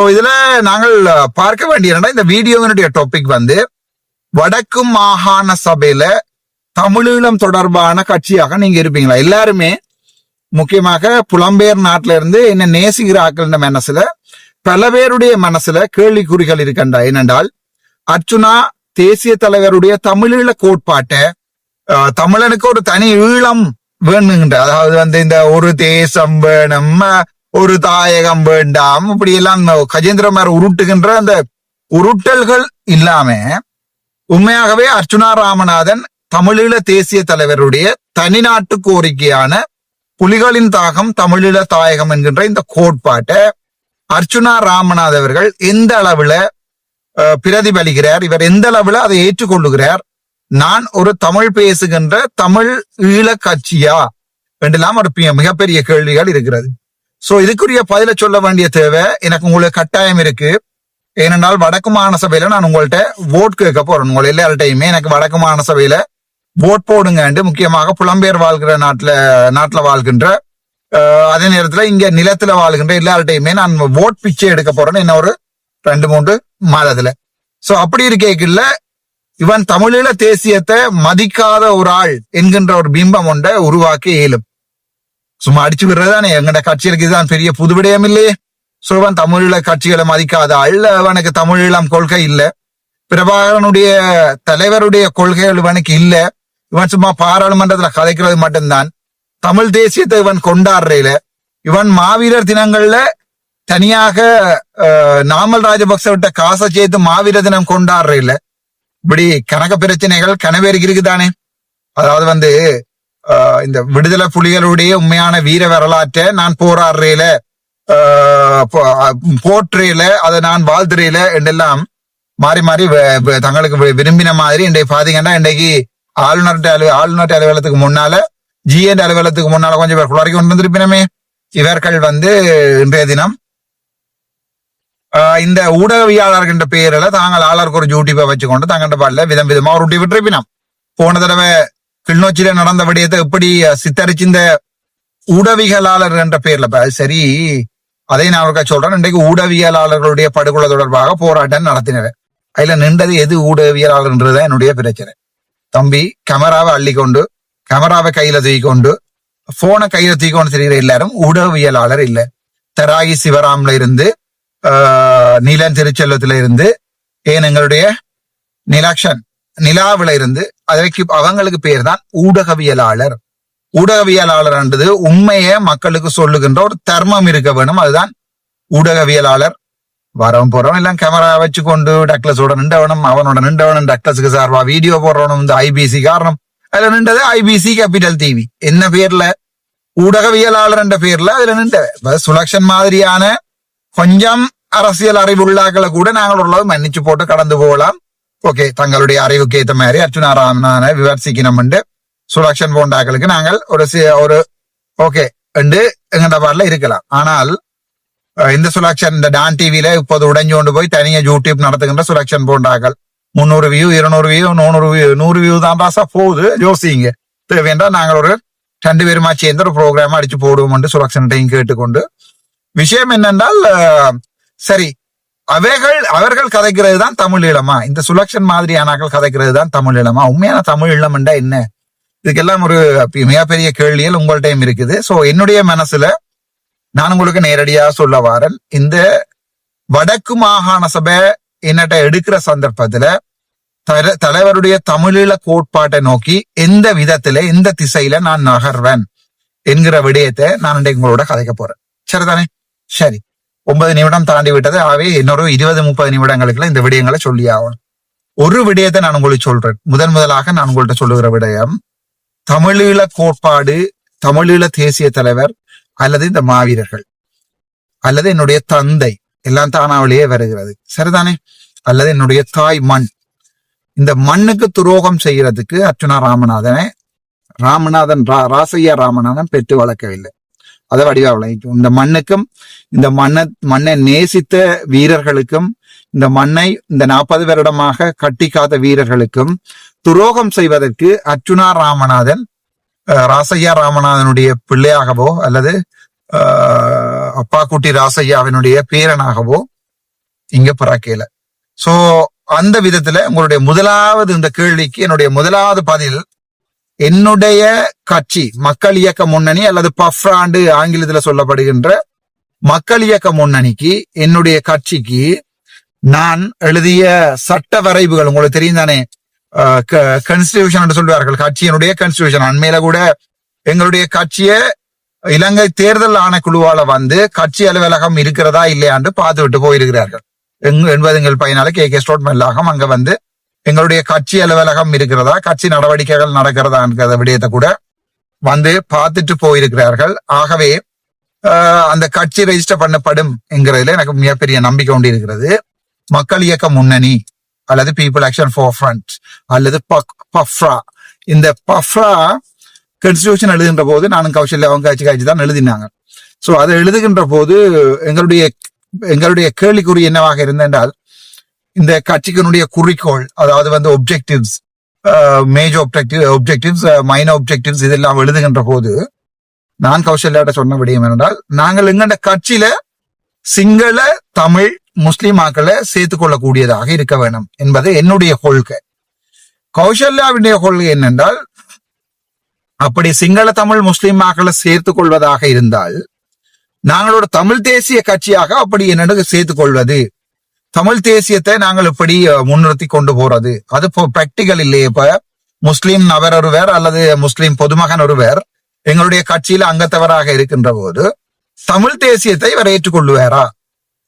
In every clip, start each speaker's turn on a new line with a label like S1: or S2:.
S1: இதுல நாங்கள் பார்க்க வேண்டிய இந்த வீடியோவினுடைய டாபிக் வடக்கு மாகாண சபையில தமிழீழம் தொடர்பான கட்சியாக நீங்க இருப்பீங்களா? எல்லாருமே முக்கியமாக புலம்பெயர் நாட்டில இருந்து என்ன நேசிக்கிற ஆக்கள் மனசுல பல பேருடைய மனசுல கேள்விக்குறிகள் இருக்கின்ற. ஏனென்றால் அர்ச்சுனா தேசிய தலைவருடைய தமிழீழ கோட்பாட்டை தமிழனுக்கு ஒரு தனி ஈழம் வேணுங்கின்ற, அதாவது இந்த ஒரு தேசம் வேணும், ஒரு தாயகம் வேண்டாம், இப்படி எல்லாம் கஜேந்திரமார் உருட்டுகின்ற அந்த உருட்டல்கள் இல்லாம உண்மையாகவே அர்ச்சுனா ராமநாதன் தமிழீழ தேசிய தலைவருடைய தனிநாட்டு கோரிக்கையான புலிகளின் தாகம் தமிழீழ தாயகம் என்கின்ற இந்த கோட்பாட்டை அர்ச்சுனா ராமநாதன் அவர்கள் எந்த அளவுல பிரதிபலிக்கிறார், இவர் எந்த அளவுல அதை ஏற்றுக்கொள்ளுகிறார், நான் ஒரு தமிழ் பேசுகின்ற தமிழ் ஈழ கட்சியா என்றெல்லாம் ஒரு மிகப்பெரிய கேள்விகள் இருக்கிறது. சோ இதுக்குரிய பதில சொல்ல வேண்டிய தேவை எனக்கு உங்களுக்கு கட்டாயம் இருக்கு. ஏனென்றால் வடக்கு மாகாண சபையில நான் உங்கள்கிட்ட ஓட் கேட்க போறேன். உங்களை எல்லார்ட்டையுமே எனக்கு வடக்கு மாகாண சபையில ஓட் போடுங்க, முக்கியமாக புலம்பெயர் வாழ்கிற நாட்டுல வாழ்கின்ற அதே நேரத்துல இங்க நிலத்துல வாழ்கின்ற எல்லார்ட்டையுமே நான் ஓட் பிச்சை எடுக்க போறேன்னு என்ன ஒரு 2-3 மாதத்துல. சோ அப்படி இருக்கேக்கில்ல இவன் தமிழீழ தேசியத்தை மதிக்காத ஒரு ஆள் என்கின்ற ஒரு பிம்பம் ஒன்றை உருவாக்கி இயலும். சும்மா அடிச்சு விடுறதுதானே எங்கட கட்சிகளுக்கு இதுதான் பெரிய புது விடயம் இல்லையே. சோ இவன் தமிழீழ கட்சிகளை மதிக்காத ஆள், அவனுக்கு தமிழீழம் கொள்கை இல்ல, பிரபாகரனுடைய தலைவருடைய கொள்கைகள் இவனுக்கு இல்ல, இவன் சும்மா பாராளுமன்றத்துல கதைக்கிறது மட்டும்தான், தமிழ் தேசியத்தை இவன் கொண்டாடுறேல, இவன் மாவீரர் தினங்கள்ல தனியாக நாமல் ராஜபக்ச விட்ட காசை சேர்த்து மாவீரர் தினம் கொண்டாடுறேல, இப்படி கணக்க பிரச்சனைகள் கனவேருக்கு இருக்குதானே. அதாவது இந்த விடுதலை புலிகளுடைய உண்மையான வீர வரலாற்றை நான் போராடுறேல, போற்றேல, அதை நான் வாழ்த்துறேல என்றெல்லாம் மாறி மாறி தங்களுக்கு விரும்பின மாதிரி இன்றைக்கு பாத்தீங்கன்னா இன்றைக்கு ஆளுநர் அலுவலகத்துக்கு முன்னால ஜிஎன் அலுவலகத்துக்கு முன்னால கொஞ்சம் பேர் குளறி கொண்டு வந்திருப்பினமே. இவர்கள் இன்றைய தினம் இந்த ஊடகவியாளர்கள் என்ற பெயரில தாங்கள் ஆளருக்கு ஒரு யூடியூபை வச்சுக்கொண்டு தங்கள்ட பாடல விதம் விதமா உருட்டி விட்டுருப்பினோம். போன தடவை கிளிநொச்சியில நடந்த விடயத்தை எப்படி சித்தரிச்சு இந்த ஊடகவியலாளர் என்ற பெயர்ல சரி, அதை நான் அவருக்கா சொல்றேன். இன்றைக்கு ஊடகவியலாளர்களுடைய படுகொலை தொடர்பாக போராட்டம் நடத்தினவர். அதுல நின்றது எது ஊடகவியலாளர்ன்றதுதான் என்னுடைய பிரச்சனை. தம்பி கேமராவை அள்ளிக்கொண்டு கேமராவை கையில தூக்கிக்கொண்டு போனை கையில தூக்கிக்கொண்டு தெரிகிற எல்லாரும் ஊடகவியலாளர் இல்ல. தராகி சிவராம்ல இருந்து நீலன் திருச்செல்வத்தில இருந்து ஏன் எங்களுடைய நிலாவில இருந்து அதற்கு அவங்களுக்கு பேர் தான் ஊடகவியலாளர். ஊடகவியலாளர் என்றது உண்மையை மக்களுக்கு சொல்லுகின்ற ஒரு தர்மம் இருக்க வேணும், அதுதான் ஊடகவியலாளர். வரவும் போறவன் எல்லாம் கேமரா வச்சுக்கொண்டு டக்ளஸோட நின்றவனும் அவனோட நின்றவனும் டக்ளஸுக்கு சார்பா வீடியோ போடுறவனும் இந்த ஐபிசி காரணம் அதுல நின்றது ஐபிசி கேபிட்டல் டிவி என்ன பேர்ல ஊடகவியலாளர் என்ற பேர்ல அதுல நின்ற சுலக்ஷன் மாதிரியான கொஞ்சம் அரசியல் அறிவுள்ளாக்களை கூட நாங்கள் ஓரளவு மன்னிச்சு போட்டு கடந்து போகலாம். ஓகே, தங்களுடைய அறிவுக்கு ஏற்ற மாதிரி அர்ச்சுனா ராமநாதனை விமர்சிக்கணும் என்று சுலக்ஷன் போண்டாக்களுக்கு நாங்கள் ஒரு ஓகே என்று எங்கட பாடல இருக்கலாம். ஆனால் இந்த சுலக்ஷன் இந்த டான் டிவில இப்போது உடைஞ்சு கொண்டு போய் தனியா யூடியூப் நடத்துகின்ற சுலக்ஷன் போண்டாக்கள் 300 வியூ 200 வியூ 100 வியூ தான் ராசா போகுது. யோசிங்க, தேவையென்றால் நாங்கள் ஒரு 2 பேருமா சேர்ந்து ஒரு ப்ரோக்ராம் அடிச்சு போடுவோம் என்று சுலக்ஷன்டையும் கேட்டுக்கொண்டு, விஷயம் என்னென்றால் சரி அவர்கள் கதைக்கிறது தான் தமிழ் ஈழமா, இந்த சுலக்ஷன் மாதிரியானாக்கள் கதைக்கிறது தான் தமிழ் ஈழமா? உண்மையான தமிழ் ஈழம் என்றா என்ன? இதுக்கெல்லாம் ஒரு மிகப்பெரிய கேள்விகள் உங்கள்கிட்டையும் இருக்குது. சோ என்னுடைய மனசுல நான் உங்களுக்கு நேரடியா சொல்ல வாரன், இந்த வடக்கு மாகாண சபை என்னட்ட எடுக்கிற சந்தர்ப்பத்துல தலைவருடைய தமிழீழ கோட்பாட்டை நோக்கி எந்த விதத்துல எந்த திசையில நான் நகர்வேன் என்கிற விடயத்தை நான் இன்றைக்கு உங்களோட கதைக்க போறேன். சரிதானே? சரி, 9 நிமிடம் தாண்டி விட்டது. ஆகவே இன்னொரு 20-30 நிமிடங்களுக்குள்ள இந்த விடயங்களை சொல்லி ஆகணும். ஒரு விடயத்தை நான் உங்களுக்கு சொல்றேன். முதலாக நான் உங்கள்கிட்ட சொல்லுகிற விடயம், தமிழீழ கோட்பாடு, தமிழீழ தேசிய தலைவர் அல்லது இந்த மாவீரர்கள் அல்லது என்னுடைய தந்தை எல்லாம் தானாவளியே வருகிறது. சரிதானே? அல்லது என்னுடைய தாய் மண், இந்த மண்ணுக்கு துரோகம் செய்யறதுக்கு அர்ச்சுனா ராசையா ராமநாதன் பெற்று வளர்க்கவில்லை. அதை வடிவா விளைவிக்கும். இந்த மண்ணுக்கும் இந்த மண்ணை நேசித்த வீரர்களுக்கும் இந்த மண்ணை இந்த 40 வருடமாக கட்டி காத்த வீரர்களுக்கும் துரோகம் செய்வதற்கு அர்ச்சுனா ராசையா ராமநாதனுடைய பிள்ளையாகவோ அல்லது அப்பா குட்டி ராசையாவினுடைய பேரனாகவோ இங்க பிறக்கல. சோ அந்த விதத்துல உங்களுடைய முதலாவது இந்த கேள்விக்கு என்னுடைய முதலாவது பதில், என்னுடைய கட்சி மக்கள் இயக்க முன்னணி அல்லது பஃப்ராண்டு ஆங்கிலத்துல சொல்லப்படுகின்ற மக்கள் இயக்க முன்னணிக்கு, என்னுடைய கட்சிக்கு நான் எழுதிய சட்ட வரைவுகள் உங்களுக்கு தெரியும் தானே, கான்ஸ்டிடியூஷன் என்று சொல்வார்கள், கட்சியினுடைய கான்ஸ்டிடியூஷன். அண்மையில கூட எங்களுடைய கட்சியை இலங்கை தேர்தல் ஆணைக்குழுவால வந்து கட்சி அலுவலகம் இருக்கிறதா இல்லையாண்டு பார்த்து விட்டு போயிருக்கிறார்கள். 80 பயனால கே ஸ்டோட் மெல்லாகம் அங்க வந்து எங்களுடைய கட்சி அலுவலகம் இருக்கிறதா, கட்சி நடவடிக்கைகள் நடக்கிறதா விடயத்தை கூட வந்து பார்த்துட்டு போயிருக்கிறார்கள். ஆகவே அந்த கட்சி ரெஜிஸ்டர் பண்ணப்படும் என்கிறதுல எனக்கு மிகப்பெரிய நம்பிக்கை கொண்டு இருக்கிறது. மக்கள் இயக்க முன்னணி அல்லது பீப்புள் ஆக்ஷன் ஃபார் ஃப்ரண்ட் அல்லது பஃப்ரா, இந்த பஃப்ரா கான்ஸ்டிடியூஷன் எழுதுகின்ற போது நானும் கௌசல்யா அவங்க கட்சி தான் எழுதினாங்க. சோ அதை எழுதுகின்ற போது எங்களுடைய கேள்விக்குறி என்னவாக இருந்தென்றால், இந்த கட்சியினுடைய குறிக்கோள், அதாவது வந்து objectives, major objectives, minor objectives, இதெல்லாம் எழுதுகின்ற போது நான் கௌசல்யாட்ட சொன்ன விடயம் என்றால், நாங்கள் எங்கண்ட கட்சியில சிங்கள தமிழ் முஸ்லிம் ஆக்களை சேர்த்துக் கொள்ளக்கூடியதாக இருக்க வேண்டும் என்பது என்னுடைய கொள்கை. கௌசல்யாவுடைய கொள்கை என்னென்றால், அப்படி சிங்கள தமிழ் முஸ்லிம் ஆக்களை சேர்த்துக் கொள்வதாக இருந்தால் நாங்களோட தமிழ் தேசிய கட்சியாக அப்படி என்னென்னு சேர்த்துக் கொள்வது, தமிழ் தேசியத்தை நாங்கள் இப்படி முன்னிறுத்தி கொண்டு போறது, அது பிராக்டிகல் இல்லையே. இப்ப முஸ்லிம் நபர் ஒருவர் அல்லது முஸ்லிம் பொதுமகன் ஒருவர் எங்களுடைய கட்சியில அங்கத்தவராக இருக்கின்ற போது தமிழ் தேசியத்தை இவர் ஏற்றுக்கொள்ளுவாரா?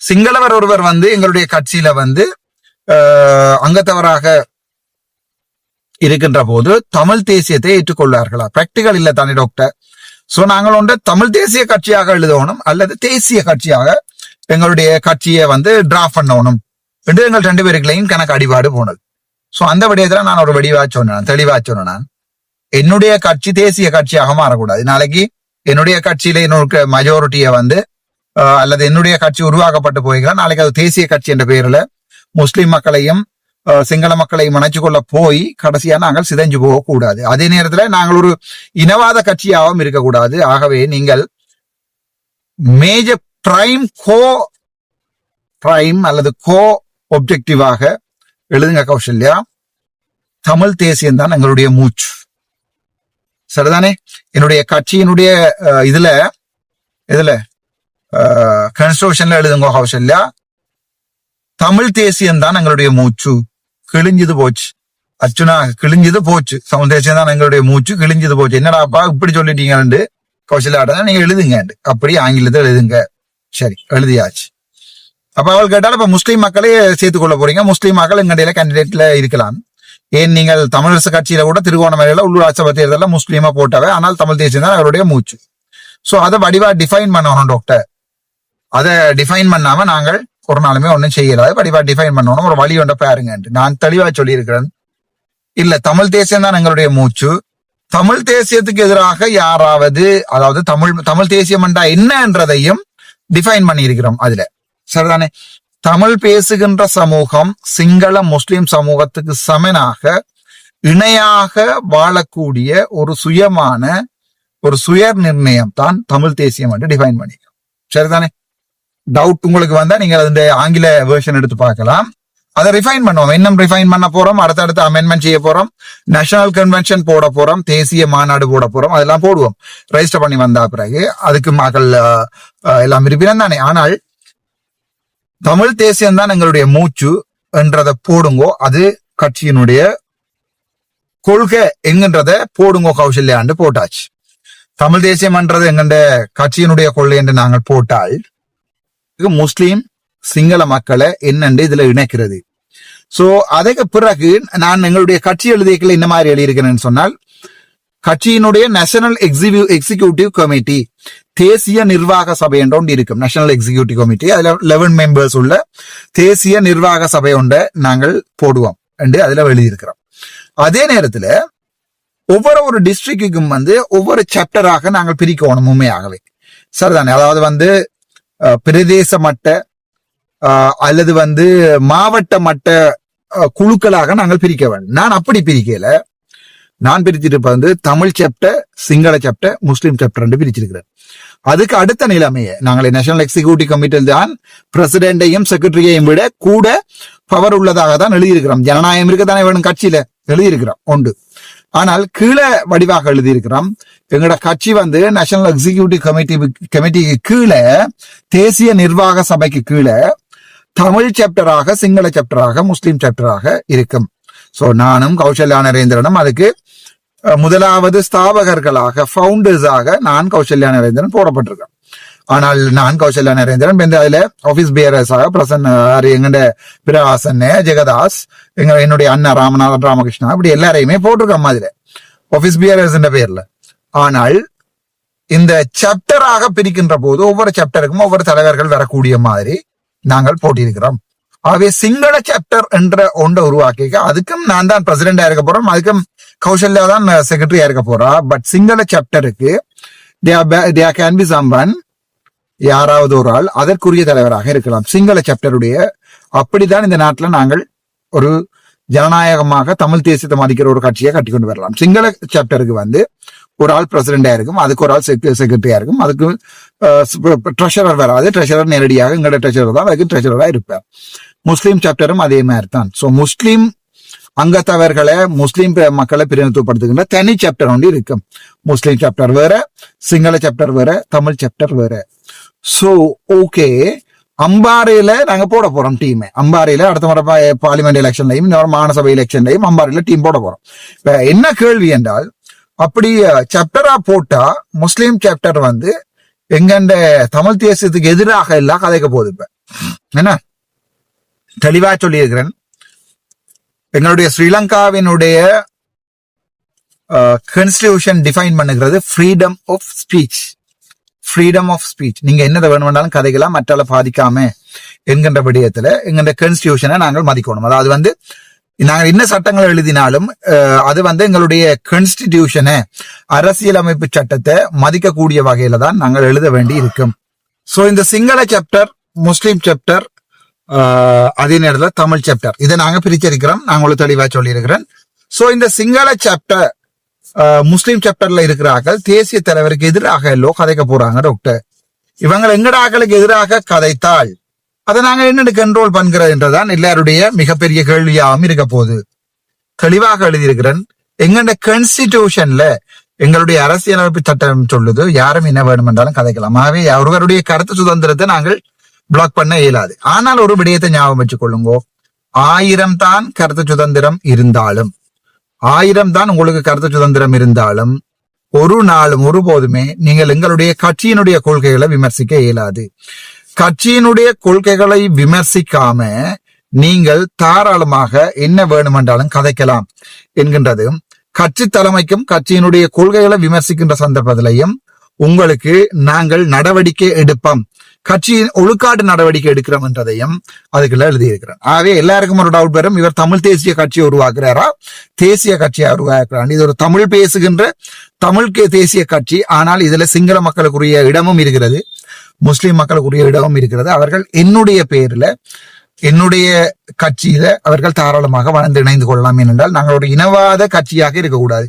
S1: சிங்களவர் ஒருவர் வந்து எங்களுடைய கட்சியில வந்து அங்கத்தவராக இருக்கின்ற போது தமிழ் தேசியத்தை ஏற்றுக்கொள்வார்களா? பிராக்டிகல் இல்ல தானே டாக்டர். சோ நாங்கள் ஒன்று தமிழ் தேசிய கட்சியாக எழுதணும் அல்லது தேசிய கட்சியாக எங்களுடைய கட்சியை வந்து டிராஃப்ட் பண்ணணும் என்று எங்கள் 2 பேருக்குலையும் கணக்கு அடிபாடு போனது. சோ அந்த விடயத்துல நான் ஒரு தெளிவா சொன்னேன், என்னுடைய கட்சி தேசிய கட்சியாக மாறக்கூடாது. நாளைக்கு என்னுடைய கட்சியில என்னோட மெஜாரிட்டியை வந்து அல்லது என்னுடைய கட்சி உருவாக்கப்பட்டு போய்க்கலாம், நாளைக்கு அது தேசிய கட்சி என்ற பெயர்ல முஸ்லிம் மக்களையும் சிங்கள மக்களையும் இணைச்சு கொள்ள போய் கடைசியா நாங்கள் சிதைஞ்சு போகக்கூடாது. அதே நேரத்துல நாங்கள் ஒரு இனவாத கட்சியாகவும் இருக்கக்கூடாது. ஆகவே நீங்கள் மேஜர் பிரைம் அல்லது கோ ஒப்ஜெக்டிவாக எழுதுங்க கௌசல்யா, தமிழ் தேசியம் தான் எங்களுடைய மூச்சு. சரிதானே? என்னுடைய கட்சியினுடைய இதுல கான்ஸ்டிடியூஷன்ல எழுதுங்க கௌசல்யா, தமிழ் தேசியம் தான் எங்களுடைய மூச்சு. கிழிஞ்சது போச்சு அர்ச்சுனா, கிழிஞ்சது போச்சு. தமிழ் தேசியம் தான் எங்களுடைய மூச்சு, கிழிஞ்சது போச்சு. என்னடாப்பா இப்படி சொல்லிட்டீங்கன்னு கௌசல்யாட்ட நீங்க எழுதுங்க, அப்படி ஆங்கிலத்தை எழுதுங்க. சரி, எழுதியாச்சு. அப்ப அவள் கேட்டாலும் இப்ப முஸ்லீம் மக்களே சேர்த்துக் கொள்ள போறீங்க, முஸ்லீம் மக்கள் எங்கடையில கேண்டிடேட்ல இருக்கலாம். ஏன் நீங்கள் தமிழரசு கட்சியில கூட திருகோணமலையில உள்ளூராட்சி சபை தேர்தலில் முஸ்லீமா போட்டவை, ஆனால் தமிழ் தேசியம் தான் அவருடைய மூச்சு. சோ அதை வடிவா டிஃபைன் பண்ணணும் டாக்டர். அதை டிஃபைன் பண்ணாம நாங்கள் ஒரு நாளுமே ஒன்னும் செய்யலாது. வடிவா டிஃபைன் பண்ணணும், ஒரு வழி ஒன்றை பாருங்க. நான் தெளிவா சொல்லி இருக்கிறேன், இல்ல தமிழ் தேசியம் தான் எங்களுடைய மூச்சு. தமிழ் தேசியத்துக்கு எதிராக யாராவது, அதாவது தமிழ் தேசியம் என்றா என்னன்றதையும் டிஃபைன் பண்ணி இருக்கிறோம் அதுல. சரிதானே? தமிழ் பேசுகின்ற சமூகம் சிங்கள முஸ்லிம் சமூகத்துக்கு சமனாக இணையாக வாழக்கூடிய ஒரு சுயமான ஒரு சுய நிர்ணயம் தான் தமிழ் தேசியம் என்று டிஃபைன் பண்ணிக்கிறோம். சரிதானே? டவுட் உங்களுக்கு வந்தா நீங்க அந்த ஆங்கில வெர்ஷன் எடுத்து பார்க்கலாம். அதை ரிஃபைன் பண்ணுவோம், இன்னும் ரிஃபைன் பண்ண போறோம், அடுத்தடுத்து அமெண்ட்மெண்ட் செய்ய போறோம், நேஷனல் கன்வென்ஷன் போட போறோம், தேசிய மாநாடு போட போறோம், அதெல்லாம் போடுவோம். ரெஜிஸ்டர் பண்ணி வந்தா பிறகு அதுக்கு மக்கள் எல்லாம் விரும்பினோம் தானே. ஆனால் தமிழ் தேசியம் தான் எங்களுடைய மூச்சு என்றதை போடுங்கோ, அது கட்சியினுடைய கொள்கை என்கின்றத போடுங்கோ கௌசல்யாண்டு போட்டாச்சு. தமிழ் தேசியம் என்றது எங்கண்ட கட்சியினுடைய கொள்கை என்று நாங்கள் போட்டால் முஸ்லீம் சிங்கள மக்களை என்னென்று இதுல இணைக்கிறது. சோ அதுக்கு பிறகு நான் எங்களுடைய கட்சி எழுதியக்களை என்ன மாதிரி எழுதியிருக்கிறேன்னு சொன்னால், கட்சியினுடைய நேஷனல் எக்ஸிகியூட்டிவ் கமிட்டி, தேசிய நிர்வாக சபை என்ற ஒன்று இருக்கும். நேஷனல் எக்ஸிகியூட்டிவ் கமிட்டி, அதுல 11 மெம்பர்ஸ் உள்ள தேசிய நிர்வாக சபை ஒன்றை நாங்கள் போடுவோம் என்று அதுல எழுதியிருக்கிறோம். அதே நேரத்துல ஒவ்வொரு டிஸ்ட்ரிக்டுக்கும் வந்து ஒவ்வொரு சாப்டராக நாங்கள் பிரிக்கணும் உண்மையாகவே. சரிதானே? அதாவது வந்து பிரதேச மட்ட அல்லது வந்து மாவட்ட மட்ட குழுக்களாக நாங்கள் பிரிக்க வேண்டும். நான் அப்படி பிரிக்கல, நான் பிரிச்சிருப்ப வந்து தமிழ் சாப்டர், சிங்கள சாப்டர், முஸ்லீம் சாப்டர் என்று பிரிச்சிருக்கிறேன். அதுக்கு அடுத்த நிலைமையை நாங்கள் நேஷனல் எக்ஸிகியூட்டிவ் கமிட்டியில் தான் பிரசிடென்டையும் செக்ரட்டரியையும் விட கூட பவர் உள்ளதாக தான் எழுதியிருக்கிறோம். ஜனநாயகம் இருக்கத்தானே வேணும், கட்சியில எழுதியிருக்கிறோம் உண்டு. ஆனால் கீழே வடிவாக எழுதியிருக்கிறோம், எங்களோட கட்சி வந்து நேஷனல் எக்ஸிகியூட்டிவ் கமிட்டிக்கு கீழே, தேசிய நிர்வாக சபைக்கு கீழே தமிழ் சாப்டராக, சிங்கள சாப்டராக, முஸ்லீம் சாப்டராக இருக்கும். சோ நானும் கௌசல்யா நரேந்திரனும் அதுக்கு முதலாவது ஸ்தாபகர்களாக, ஃபவுண்டர்ஸாக நான் கௌசல்யா நரேந்திரன் போடப்பட்டிருக்கேன். ஆனால் நான் கௌசல்யா நரேந்திரன் அதுல ஆபீஸ் பேரர்ஸாக பிரசன்ன, எங்கட பிரகாசன், ஜெகதாஸ், என்னுடைய அண்ணா ராமநாதன் ராமகிருஷ்ணா, இப்படி எல்லாரையுமே போட்டிருக்கோம் அதுல ஆபீஸ் பேரர்ஸ் என்ற பேர்ல. ஆனால் இந்த சாப்டராக பிரிக்கின்ற போது ஒவ்வொரு சாப்டருக்கும் ஒவ்வொரு தலைவர்கள் வரக்கூடிய மாதிரி நாங்கள் போட்டியிருக்கிறோம். ஆகவே சிங்கள சாப்டர் என்ற ஒன்றை உருவாக்கி அதுக்கும் நான் தான் பிரசிடென்டா இருக்க போறோம், அதுக்கும் கௌசல்யா தான் செக்ரட்டரியா இருக்க போறா. பட் சிங்கள சாப்டருக்கு கேன் பி சம்பன், யாராவது ஒரு ஆள் அதற்குரிய தலைவராக இருக்கலாம் சிங்கள சாப்டருடைய. அப்படித்தான் இந்த நாட்டில் நாங்கள் ஒரு ஜனநாயகமாக தமிழ் தேசியத்தை மதிக்கிற ஒரு கட்சியை கட்டி கொண்டு வரலாம். சிங்கள சாப்டருக்கு வந்து ஒரு ஆள் பிரசிடென்டா இருக்கும், அதுக்கு ஒரு ஆள் செக்ரட்டரியா இருக்கும், அதுக்கு ட்ரெஷரர் வராது, ட்ரெஷரர் நேரடியாக எங்களோட ட்ரெஷரர் தான் அதுக்கு ட்ரெஷரரா இருப்பார். முஸ்லீம் சாப்டரும் அதே மாதிரி தான். சோ முஸ்லீம் அங்கத்தவர்களை, முஸ்லீம் மக்களை பிரதிநிதித்துவப்படுத்துகின்ற தனி சாப்டர் ஒன்று இருக்கும். முஸ்லீம் சாப்டர் வேற, சிங்கள சாப்டர் வேற, தமிழ் சாப்டர் வேற. சோ ஓகே, அம்பாறையில நாங்க போட போறோம் டீம். அம்பாறையில அடுத்த முறை பார்லிமெண்ட் எலெக்ஷன்லையும் இன்னொரு மாநசபை எலெக்ஷன்லையும் அம்பாறையில டீம் போட போறோம். இப்ப என்ன கேள்வி என்றால், அப்படி சாப்டரா போட்டா முஸ்லீம் சாப்டர் வந்து எங்கண்ட தமிழ் தேசியத்துக்கு எதிராக எல்லாம் கதைக்க போகுது. இப்ப என்ன தெளிவா சொல்லி இருக்கிறேன், எங்களுடைய ஸ்ரீலங்காவினுடைய கான்ஸ்டிடியூஷன் டிஃபைன் பண்ணுகிறது freedom of speech. Freedom of speech, நீங்க என்னதை வேணும்னாலும் கதைகளாம் மற்றால பாதிக்காம என்கின்ற விடயத்துல எங்கள்ட கான்ஸ்டிடியூஷனை நாங்கள் மதிக்கணும். அதாவது வந்து நாங்கள் என்ன சட்டங்கள் எழுதினாலும் அது வந்து எங்களுடைய கான்ஸ்டிடியூஷனை, அரசியலமைப்பு சட்டத்தை மதிக்கக்கூடிய வகையில தான் நாங்கள் எழுத வேண்டி இருக்கும். சோ இந்த சிங்கள சாப்டர், முஸ்லீம் சாப்டர், அதே நேரத்தில் தமிழ் சாப்டர், இதை நாங்க பிரிச்சிருக்கிறோம். நான் உங்களுக்கு தெளிவா சொல்லியிருக்கிறேன். சோ இந்த சிங்கள சாப்டர், முஸ்லீம் சாப்டர்ல இருக்கிறார்கள் தேசிய தலைவருக்கு எதிராக எல்லோ கதைக்க போறாங்க டாக்டர். இவங்க எங்கட ஆக்களுக்கு எதிராக கதைத்தால் அதை நாங்க என்னென்னு கண்ட்ரோல் பண்கிறது என்றுதான் எல்லாருடைய மிகப்பெரிய கேள்வியாகவும் இருக்க போகுது. தெளிவாக எழுதியிருக்கிறேன், எங்கட கான்ஸ்டிடியூஷன்ல எங்களுடைய அரசியலமைப்பு சட்டம் சொல்லுது, யாரும் என்ன வேணும் என்றாலும் கதைக்கலாம். ஆகவே ஒருவருடைய கருத்து சுதந்திரத்தை நாங்கள் பிளாக் பண்ண இயலாது. ஆனால் ஒரு விடயத்தை ஞாபகம் வச்சுக் கொள்ளுங்கோ, 1000 தான் கருத்து சுதந்திரம் இருந்தாலும், 1000 தான் உங்களுக்கு கருத்து சுதந்திரம் இருந்தாலும், ஒரு நாளும் ஒருபோதுமே நீங்கள் எங்களுடைய கட்சியினுடைய கொள்கைகளை விமர்சிக்க இயலாது. கட்சியினுடைய கொள்கைகளை விமர்சிக்காம நீங்கள் தாராளமாக என்ன வேணுமென்றாலும் கதைக்கலாம் என்கின்றது கட்சி தலைமைக்கும் கட்சியினுடைய கொள்கைகளை விமர்சிக்கின்ற சந்தர்ப்பத்திலையும் உங்களுக்கு நாங்கள் நடவடிக்கை எடுப்போம், கட்சியின் ஒழுக்காட்டு நடவடிக்கை எடுக்கிறோம் என்றதையும் அதுக்குள்ள எழுதியிருக்கிறேன். ஆகவே எல்லாருக்கும் ஒரு டவுட் வரும், இவர் தமிழ் தேசிய கட்சியை உருவாக்குறாரா, தேசிய கட்சியை உருவாக்குறான்? இது ஒரு தமிழ் பேசுகின்ற தமிழ் தேசிய கட்சி. ஆனால் இதுல சிங்கள மக்களுக்குரிய இடமும் இருக்கிறது, முஸ்லிம் மக்களுக்குரிய இடமும் இருக்கிறது. அவர்கள் என்னுடைய பேர்ல, என்னுடைய கட்சியில அவர்கள் தாராளமாக வளர்ந்து இணைந்து கொள்ளலாம். ஏனென்றால் நாங்கள் ஒரு இனவாத கட்சியாக இருக்கக்கூடாது,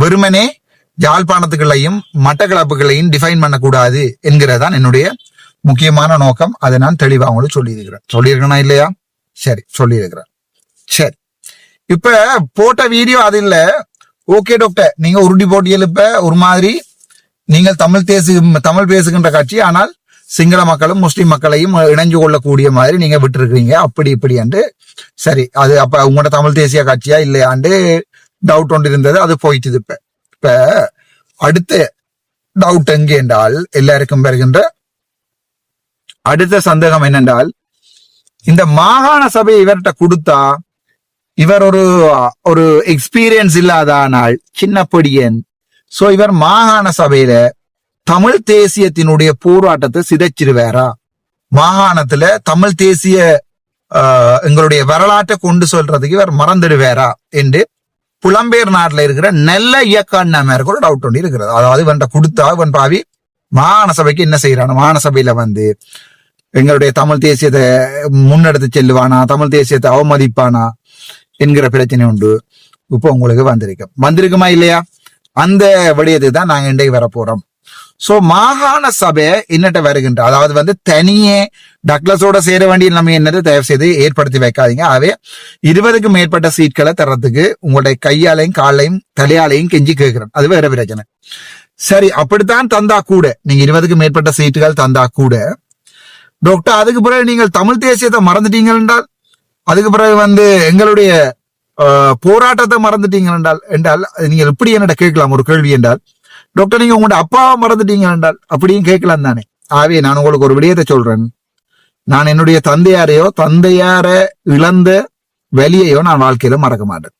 S1: வெறுமனே யாழ்ப்பாணத்துகளையும் மட்டக்களப்புகளையும் டிஃபைன் பண்ணக்கூடாது என்கிறதான் என்னுடைய முக்கியமான நோக்கம். அதை நான் தெளிவா உங்களுக்கு சொல்லியிருக்கேனா இல்லையா? சரி, சொல்லியிருக்கிறேன். சரி, இப்ப போட்ட வீடியோ அது இல்ல. ஓகே டாக்டர், நீங்க உருட்டி போட்டியல் இப்ப ஒரு மாதிரி நீங்கள் தமிழ் பேசுகின்ற கட்சி, ஆனால் சிங்கள மக்களும் முஸ்லிம் மக்களையும் இணைஞ்சு கொள்ளக்கூடிய மாதிரி நீங்க விட்டுருக்கீங்க, அப்படி இப்படி என்று. சரி, அது அப்ப உங்களோட தமிழ் தேசிய கட்சியா இல்லையாண்டு டவுட் ஒன்று இருந்தது, அது போயிட்டு. இப்ப அடுத்த டவுட் எங்கே என்றால், எல்லாருக்கும் வருகின்ற அடுத்த சந்தேகம் என்னென்றால், இந்த மாகாண சபை இவர்கிட்ட கொடுத்தா இவர் ஒரு எக்ஸ்பீரியன்ஸ் இல்லாதானால் சின்ன பொடியன். சோ இவர் மாகாண சபையில தமிழ் தேசியத்தினுடைய போராட்டத்தை சிதைச்சிருவாரா, மாகாணத்துல தமிழ் தேசிய எங்களுடைய வரலாற்றை கொண்டு சொல்றதுக்கு இவர் மறந்துடுவாரா என்று புலம்பெயர் நாட்டுல இருக்கிற நல்ல இயக்காண்மையாருக்கு ஒரு டவுட் ஒன்று இருக்கிறது. அதாவது இவன்கிட்ட கொடுத்தா இவன் பாவி மாகாண சபைக்கு என்ன செய்யறான், மாகாண சபையில வந்து எங்களுடைய தமிழ் தேசியத்தை முன்னெடுத்து செல்லுவானா, தமிழ் தேசியத்தை அவமதிப்பானா என்கிற பிரச்சனை உண்டு. இப்போ உங்களுக்கு வந்திருக்குமா இல்லையா? அந்த விடயத்துக்கு தான் நாங்க இன்றைக்கு வர போறோம். சோ மாகாண சபை என்னட்ட வருகின்ற, அதாவது வந்து தனியே டக்ளஸோட சேர வேண்டிய நம்ம என்னது தயவு செய்து ஏற்படுத்தி வைக்காதீங்க. ஆகவே 20க்கும் மேற்பட்ட சீட்களை தர்றதுக்கு உங்களுடைய கையாலையும் காலையும் தலையாலையும் கெஞ்சி கேட்கிறேன். அது வேற பிரச்சனை. சரி, அப்படித்தான் தந்தா கூட, நீங்க 20க்கும் மேற்பட்ட சீட்டுகள் தந்தா கூட டாக்டர், அதுக்கு பிறகு நீங்கள் தமிழ் தேசியத்தை மறந்துட்டீங்க என்றால், அதுக்கு பிறகு வந்து எங்களுடைய போராட்டத்தை மறந்துட்டீங்க என்றால் நீங்கள் எப்படி என்னோட கேட்கலாம் ஒரு கேள்வி என்றால், டாக்டர் நீங்க உங்களோட அப்பாவை மறந்துட்டீங்க என்றால் அப்படியும் கேட்கலாம் தானே. ஆகவே நான் உங்களுக்கு ஒரு விடயத்தை சொல்றேன். நான் என்னுடைய தந்தையார இழந்த வலியையோ நான் வாழ்க்கையில மறக்க மாட்டேன்.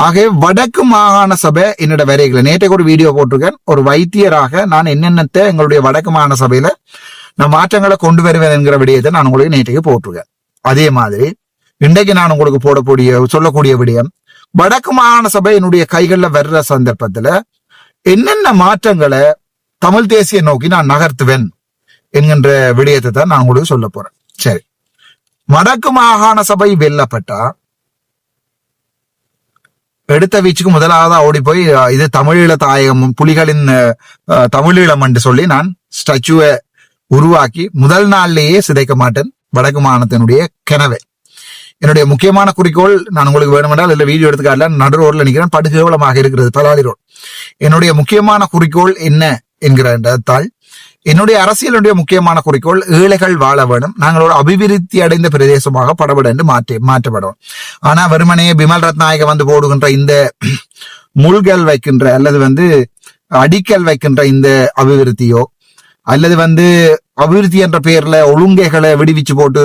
S1: ஆகவே வடக்கு மாகாண சபை என்னோட வரைகளை நேற்றைக்கு ஒரு வீடியோ போட்டிருக்கேன். ஒரு வைத்தியராக நான் என்னென்னத்தை எங்களுடைய வடக்கு மாகாண சபையில நான் மாற்றங்களை கொண்டு வருவேன் என்கிற விடயத்தை நான் உங்களுக்கு நேற்றைக்கு போட்டிருக்கேன். அதே மாதிரி இன்றைக்கு நான் உங்களுக்கு சொல்லக்கூடிய விடயம், வடக்கு மாகாண சபை என்னுடைய கைகள்ல வர்ற சந்தர்ப்பத்துல என்னென்ன மாற்றங்களை தமிழ் தேசிய நோக்கி நான் நகர்த்துவேன் என்கின்ற விடயத்தை தான் நான் உங்களுக்கு சொல்ல போறேன். சரி, வடக்கு மாகாண சபை வெல்லப்பட்டா எடுத்த வீச்சுக்கு முதலாவதா ஓடி போய் இது தமிழீழ தாயகம் புலிகளின் தமிழீழம் என்று சொல்லி நான் ஸ்டாச்சுவை உருவாக்கி முதல் நாள்லேயே சிதைக்க மாட்டேன் வடக்கு மாகாணத்தினுடைய கனவை. என்னுடைய முக்கியமான குறிக்கோள், நான் உங்களுக்கு வேணுமென்றால் இல்ல வீடியோ எடுத்துக்காட்டல நடு ரோட்ல நிக்கிறேன், படுகேவலமாக இருக்கிறது பலாலி ரோட். என்னுடைய முக்கியமான குறிக்கோள் என்ன என்கிறதால், என்னுடைய அரசியலுடைய முக்கியமான குறிக்கோள் ஏழைகள் வாழ வேணும், நாங்கள் ஒரு அபிவிருத்தி அடைந்த பிரதேசமாக படப்பட என்று மாற்றப்படும். ஆனா வெறுமனே பிமல் ரத்நாயக வந்து போடுகின்ற இந்த முள்கள் வைக்கின்ற அல்லது வந்து அடிக்கல் வைக்கின்ற இந்த அபிவிருத்தியோ அல்லது வந்து அபிவிருத்தி என்ற பெயர்ல ஒழுங்கைகளை விடுவிச்சு போட்டு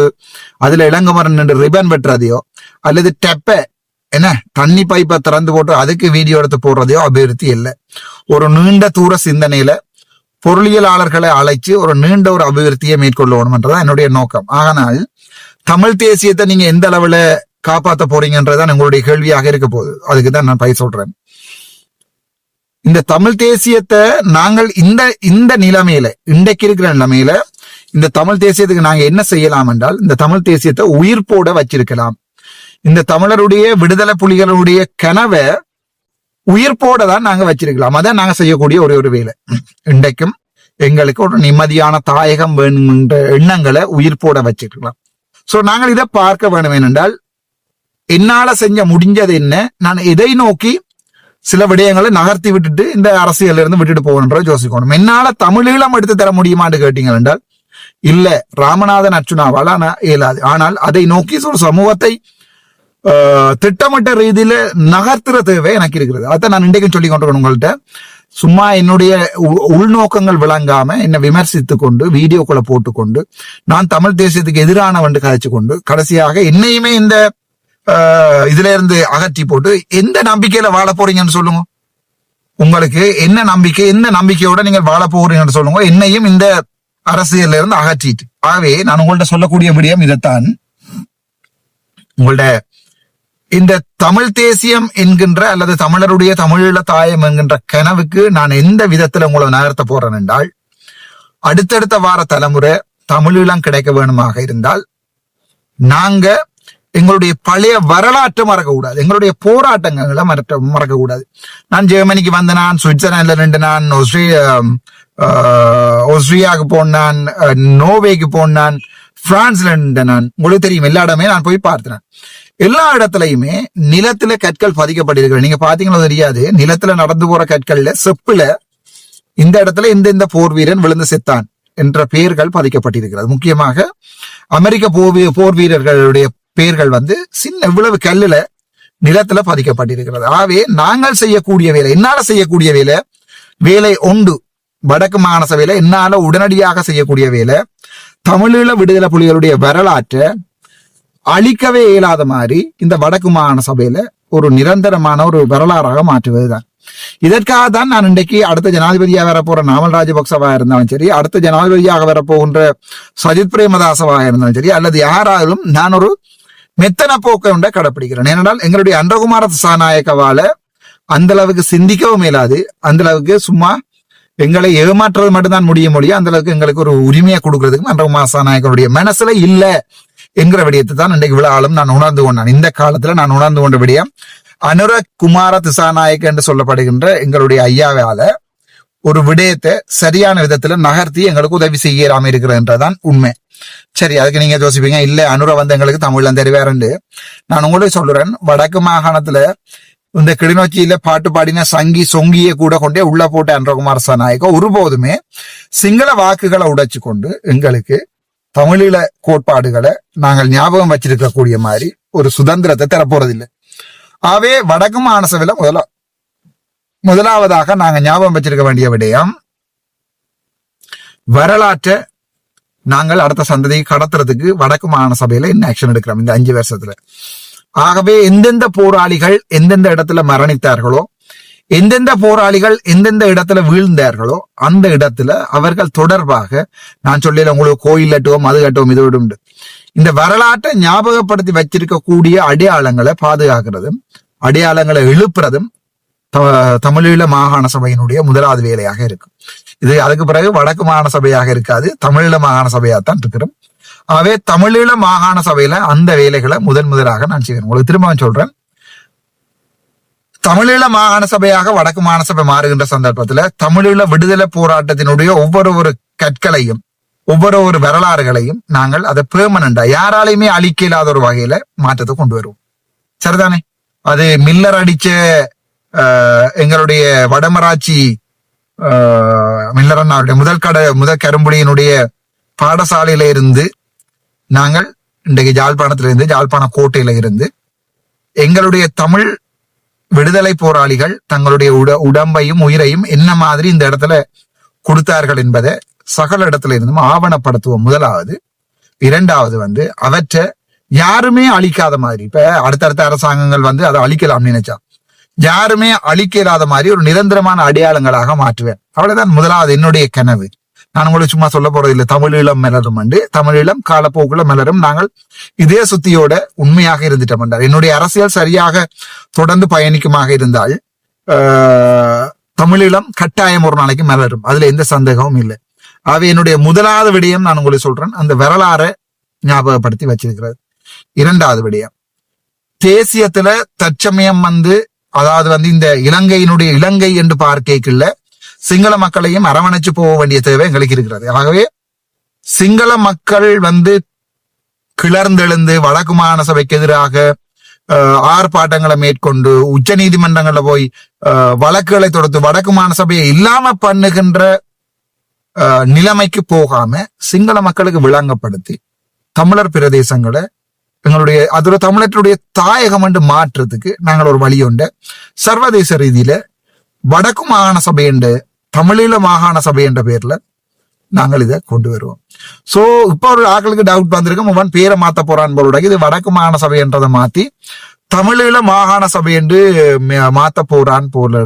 S1: அதுல இளங்கமரன் என்று ரிபன் வெட்டுறதையோ அல்லது டெப்ப என்ன தண்ணி பைப்பை திறந்து போட்டு அதுக்கு வீடியோ எடுத்து போடுறதையோ அபிவிருத்தி இல்லை. ஒரு நீண்ட தூர சிந்தனையில பொருளியலாளர்களை அழைச்சு ஒரு நீண்ட ஒரு அபிவிருத்தியை மேற்கொள்ளணும்ன்றதான் என்னுடைய நோக்கம். ஆனால் தமிழ் தேசியத்தை நீங்க எந்த அளவுல காப்பாற்ற போறீங்கன்றதான் உங்களுடைய கேள்வியாக இருக்க போகுது. அதுக்குதான் நான் பயிர் சொல்றேன். இந்த தமிழ் தேசியத்தை நாங்கள் இந்த நிலைமையில இன்றைக்கு இருக்கிற நிலைமையில இந்த தமிழ் தேசியத்துக்கு நாங்க என்ன செய்யலாம் என்றால், இந்த தமிழ் தேசியத்தை உயிர்ப்போட வச்சிருக்கலாம். இந்த தமிழருடைய விடுதலை புலிகளுடைய கனவை உயிர்ப்போட தான் நாங்க வச்சிருக்கலாம். அதான் நாங்க செய்யக்கூடிய ஒரு வேலை. இன்றைக்கும் எங்களுக்கு ஒரு நிம்மதியான தாயகம் வேணும்ன்ற எண்ணங்களை உயிர்ப்போட வச்சிருக்கலாம். சோ நாங்கள் இதை பார்க்க வேண்டும். ஏனென்றால் என்னால செஞ்ச முடிஞ்சது என்ன, நான் எதை நோக்கி சில விடயங்களை நகர்த்தி விட்டுட்டு இந்த அரசியல இருந்து விட்டுட்டு போகணுன்ற யோசிக்கணும். என்னால தமிழீழம் எடுத்து தர முடியுமான்னு கேட்டீங்க என்றால் இல்ல, ராமநாதன் அர்ச்சுனாவால் இயலாது. ஆனால் அதை நோக்கி ஒரு சமூகத்தை திட்டமிட்ட ரீதியில நகர்த்துற தேவை எனக்கு இருக்கிறது. அதான் நான் இன்றைக்கும் சொல்லி கொண்டிருக்கேன் உங்கள்கிட்ட. சும்மா என்னுடைய உள்நோக்கங்கள் விளங்காம என்னை விமர்சித்து கொண்டு வீடியோக்களை போட்டுக்கொண்டு நான் தமிழ் தேசியத்துக்கு எதிரானவன்று கதைச்சு கொண்டு கடைசியாக என்னையுமே இந்த இதுல இருந்து அகற்றி போட்டு எந்த நம்பிக்கையில வாழ போறீங்கன்னு சொல்லுங்க. உங்களுக்கு என்ன நம்பிக்கை, எந்த நம்பிக்கையோட நீங்கள் வாழ போறீங்கன்னு சொல்லுங்க. என்னையும் இந்த அரசியல்ல இருந்து அகற்றிட்டு. ஆகவே நான் உங்கள்ட்ட சொல்லக்கூடிய விடயம் இதைத்தான். உங்கள்ட இந்த தமிழ் தேசியம் என்கின்ற அல்லது தமிழருடைய தமிழீழ தாயம் என்கின்ற கனவுக்கு நான் எந்த விதத்துல உங்களை நகர்த்த போறேன் என்றால், அடுத்தடுத்த வார தலைமுறை தமிழீழம் கிடைக்க வேணுமாக இருந்தால் நாங்க எங்களுடைய பழைய வரலாற்றை மறக்கக்கூடாது, எங்களுடைய போராட்டங்களை மறக்கக்கூடாது. நான் ஜெர்மனிக்கு வந்த, நான் சுவிட்சர்லாந்துல நின்று, நான் ஆஸ்திரியாவுக்கு போனான், நோர்வேக்கு போனான், பிரான்ஸ்ல நின்று, நான் உங்களுக்கு தெரியும் எல்லா இடமே நான் போய் பார்த்தேன். எல்லா இடத்துலயுமே நிலத்துல கற்கள் பதிக்கப்பட்டிருக்கிறது. நீங்க பாத்தீங்கன்னா தெரியாது, நிலத்துல நடந்து போற கற்கள்ல செப்புல இந்த இடத்துல இந்த போர் வீரன் விழுந்து செத்தான் என்ற பெயர்கள் பதிக்கப்பட்டிருக்கிறது. முக்கியமாக அமெரிக்க போர் வீரர்களுடைய பெயர்கள் வந்து சின்ன இவ்வளவு கல்லுல நிலத்துல பதிக்கப்பட்டிருக்கிறது. ஆகவே நாங்கள் செய்யக்கூடிய வேலை, என்னால செய்யக்கூடிய வேலை உண்டு. வடக்கு மாகாண சபையில என்னால உடனடியாக செய்யக்கூடிய வேலை, தமிழீழ விடுதலை புலிகளுடைய வரலாற்றை அழிக்கவே இயலாத மாதிரி இந்த வடக்கு மாகாண சபையில ஒரு நிரந்தரமான ஒரு வரலாறாக மாற்றுவதுதான். இதற்காக தான் நான் இன்றைக்கு அடுத்த ஜனாதிபதியாக வரப்போற நாமல் ராஜபக்சவா இருந்தாலும் சரி, அடுத்த ஜனாதிபதியாக வரப்போகின்ற சஜித் பிரேமதாசவாக இருந்தாலும் சரி, அல்லது யாராலும் நான் ஒரு மெத்தன போக்க உண்ட கடைப்பிடிக்கிறேன். ஏனென்றால் எங்களுடைய அன்றகுமார திசாநாயக்கவால அந்த அளவுக்கு சிந்திக்கவும் இயலாது, அந்த அளவுக்கு சும்மா எங்களை ஏமாற்றுறது மட்டும்தான் முடியும், அந்த அளவுக்கு எங்களுக்கு ஒரு உரிமையை கொடுக்கறதுக்கு அன்றகுமார திசாநாயக்கருடைய மனசுல இல்ல என்கிற விடயத்தை தான் இன்றைக்கு விழாலும் நான் உணர்ந்து கொண்டான். இந்த காலத்துல நான் உணர்ந்து கொண்ட விடயம், அனுரகுமார திசாநாயக்க என்று சொல்லப்படுகின்ற எங்களுடைய ஐயாவால ஒரு விடயத்தை சரியான விதத்துல நகர்த்தி எங்களுக்கு உதவி செய்யலாம இருக்கிறதுன்றதான் உண்மை. சரி, அதுக்கு நீங்க யோசிப்பீங்க, இல்ல அனுர வந்து எங்களுக்கு தமிழ்ல தெரிவாருண்டு. நான் உங்களுக்கு சொல்றேன், வடக்கு மாகாணத்துல இந்த கிளிநொச்சியில பாட்டு பாடின சங்கி சொங்கிய கூட கொண்டே உள்ள போட்ட அன்றகுமார் சனாயக்க ஒருபோதுமே சிங்கள வாக்குகளை உடைச்சு கொண்டு எங்களுக்கு தமிழீழ கோட்பாடுகளை நாங்கள் ஞாபகம் வச்சிருக்கக்கூடிய மாதிரி ஒரு சுதந்திரத்தை தரப்போறதில்லை. ஆகவே வடக்கு மாகாண முதலாவதாக நாங்க ஞாபகம் வச்சிருக்க வேண்டிய விடயம், வரலாற்றை நாங்கள் அடுத்த சந்ததியை கடத்துறதுக்கு வடக்கு மாகாண சபையில என்ன ஆக்ஷன் எடுக்கிறோம் இந்த 5 வருஷத்துல. ஆகவே எந்தெந்த போராளிகள் எந்தெந்த இடத்துல மரணித்தார்களோ, எந்தெந்த போராளிகள் எந்தெந்த இடத்துல வீழ்ந்தார்களோ அந்த இடத்துல அவர்கள் தொடர்பாக நான் சொல்லல உங்களுக்கு கோயில் கட்டுவோம் அது கட்டுவோம் இது உண்டு. இந்த வரலாற்றை ஞாபகப்படுத்தி வச்சிருக்கக்கூடிய அடையாளங்களை பாதுகாக்கிறதும் அடையாளங்களை எழுப்புறதும் தமிழீழ மாகாண சபையினுடைய முதலாவது வேலையாக இருக்கும். இது அதுக்கு பிறகு வடக்கு மாகாண சபையாக இருக்காது, தமிழீழ மாகாண சபையாகத்தான் இருக்கிறோம். ஆகவே தமிழீழ மாகாண சபையில அந்த வேலைகளை முதலாக நான் செய்வேன். உங்களுக்கு திரும்ப சொல்றேன், தமிழீழ மாகாண சபையாக வடக்கு மாகாண சபை மாறுகின்ற சந்தர்ப்பத்துல தமிழீழ விடுதலை போராட்டத்தினுடைய ஒவ்வொரு கற்களையும் ஒவ்வொரு வரலாறுகளையும் நாங்கள் அதை பெர்மனண்டா யாராலையுமே அழிக்க இல்லாத ஒரு வகையில மாற்றத்தை கொண்டு வருவோம். சரிதானே? அது மில்லர் அடிச்ச எங்களுடைய வடமராட்சி மில்லரன் அவருடைய முதல் கரும்புலியினுடைய பாடசாலையில இருந்து நாங்கள் இன்றைக்கு ஜாழ்ப்பாண கோட்டையில இருந்து எங்களுடைய தமிழ் விடுதலை போராளிகள் தங்களுடைய உடம்பையும் உயிரையும் என்ன மாதிரி இந்த இடத்துல கொடுத்தார்கள் என்பதை சகல இடத்துல இருந்தும் ஆவணப்படுத்துவோம். முதலாவது. இரண்டாவது அவற்றை யாருமே அழிக்காத மாதிரி, இப்ப அடுத்தடுத்த அரசாங்கங்கள் அதை அழிக்கலாம் நினைச்சா யாருமே அழிக்காத மாதிரி ஒரு நிரந்தரமான அடையாளங்களாக மாற்றுவேன். அவ்வளவுதான் முதலாவது என்னுடைய கனவு. நான் உங்களுக்கு சும்மா சொல்ல போறது இல்லை, தமிழீழம் மலரும் தமிழீழம் காலப்போக்குள்ள மலரும். நாங்கள் இதே சுத்தியோட உண்மையாக இருந்துட்டோம் என்றால், என்னுடைய அரசியல் சரியாக தொடர்ந்து பயணிக்குமாக இருந்தால் தமிழீழம் கட்டாயம் ஒரு நாளைக்கு மலரும், அதுல எந்த சந்தேகமும் இல்லை. ஆகவே என்னுடைய முதலாவது விடயம் நான் உங்களுக்கு சொல்றேன், அந்த வரலாறை ஞாபகப்படுத்தி வச்சிருக்கிறது. இரண்டாவது விடயம், தேசியத்துல தற்சமயம் அதாவது இந்த இலங்கை என்று பார்க்கல சிங்கள மக்களையும் அரவணைச்சு போக வேண்டிய தேவை எங்களுக்கு இருக்கிறது. ஆகவே சிங்கள மக்கள் கிளர்ந்தெழுந்து வடக்கு மாகாண சபைக்கு எதிராக ஆர்ப்பாட்டங்களை மேற்கொண்டு உச்ச நீதிமன்றங்கள்ல போய் வழக்குகளை தொடுத்து வடக்கு மாகாண சபையை இல்லாம பண்ணுகின்ற நிலைமைக்கு போகாம சிங்கள மக்களுக்கு விளங்கப்படுத்தி தமிழர் பிரதேசங்களை எங்களுடைய அது ஒரு தமிழர்களுடைய தாயகம் என்று மாற்றுறதுக்கு நாங்கள் ஒரு வழி உண்டு. சர்வதேச ரீதியில வடக்கு மாகாண சபை என்ற தமிழீழ மாகாண சபை என்ற பேர்ல நாங்கள் இதை கொண்டு வருவோம். சோ இப்ப ஒரு ஆக்களுக்கு டவுட் வந்திருக்கும், அவன் பேரை மாத்த போறான் போல, இது வடக்கு மாகாண சபை என்றதை மாத்தி தமிழீழ மாகாண சபை என்று மாத்த போறான் போல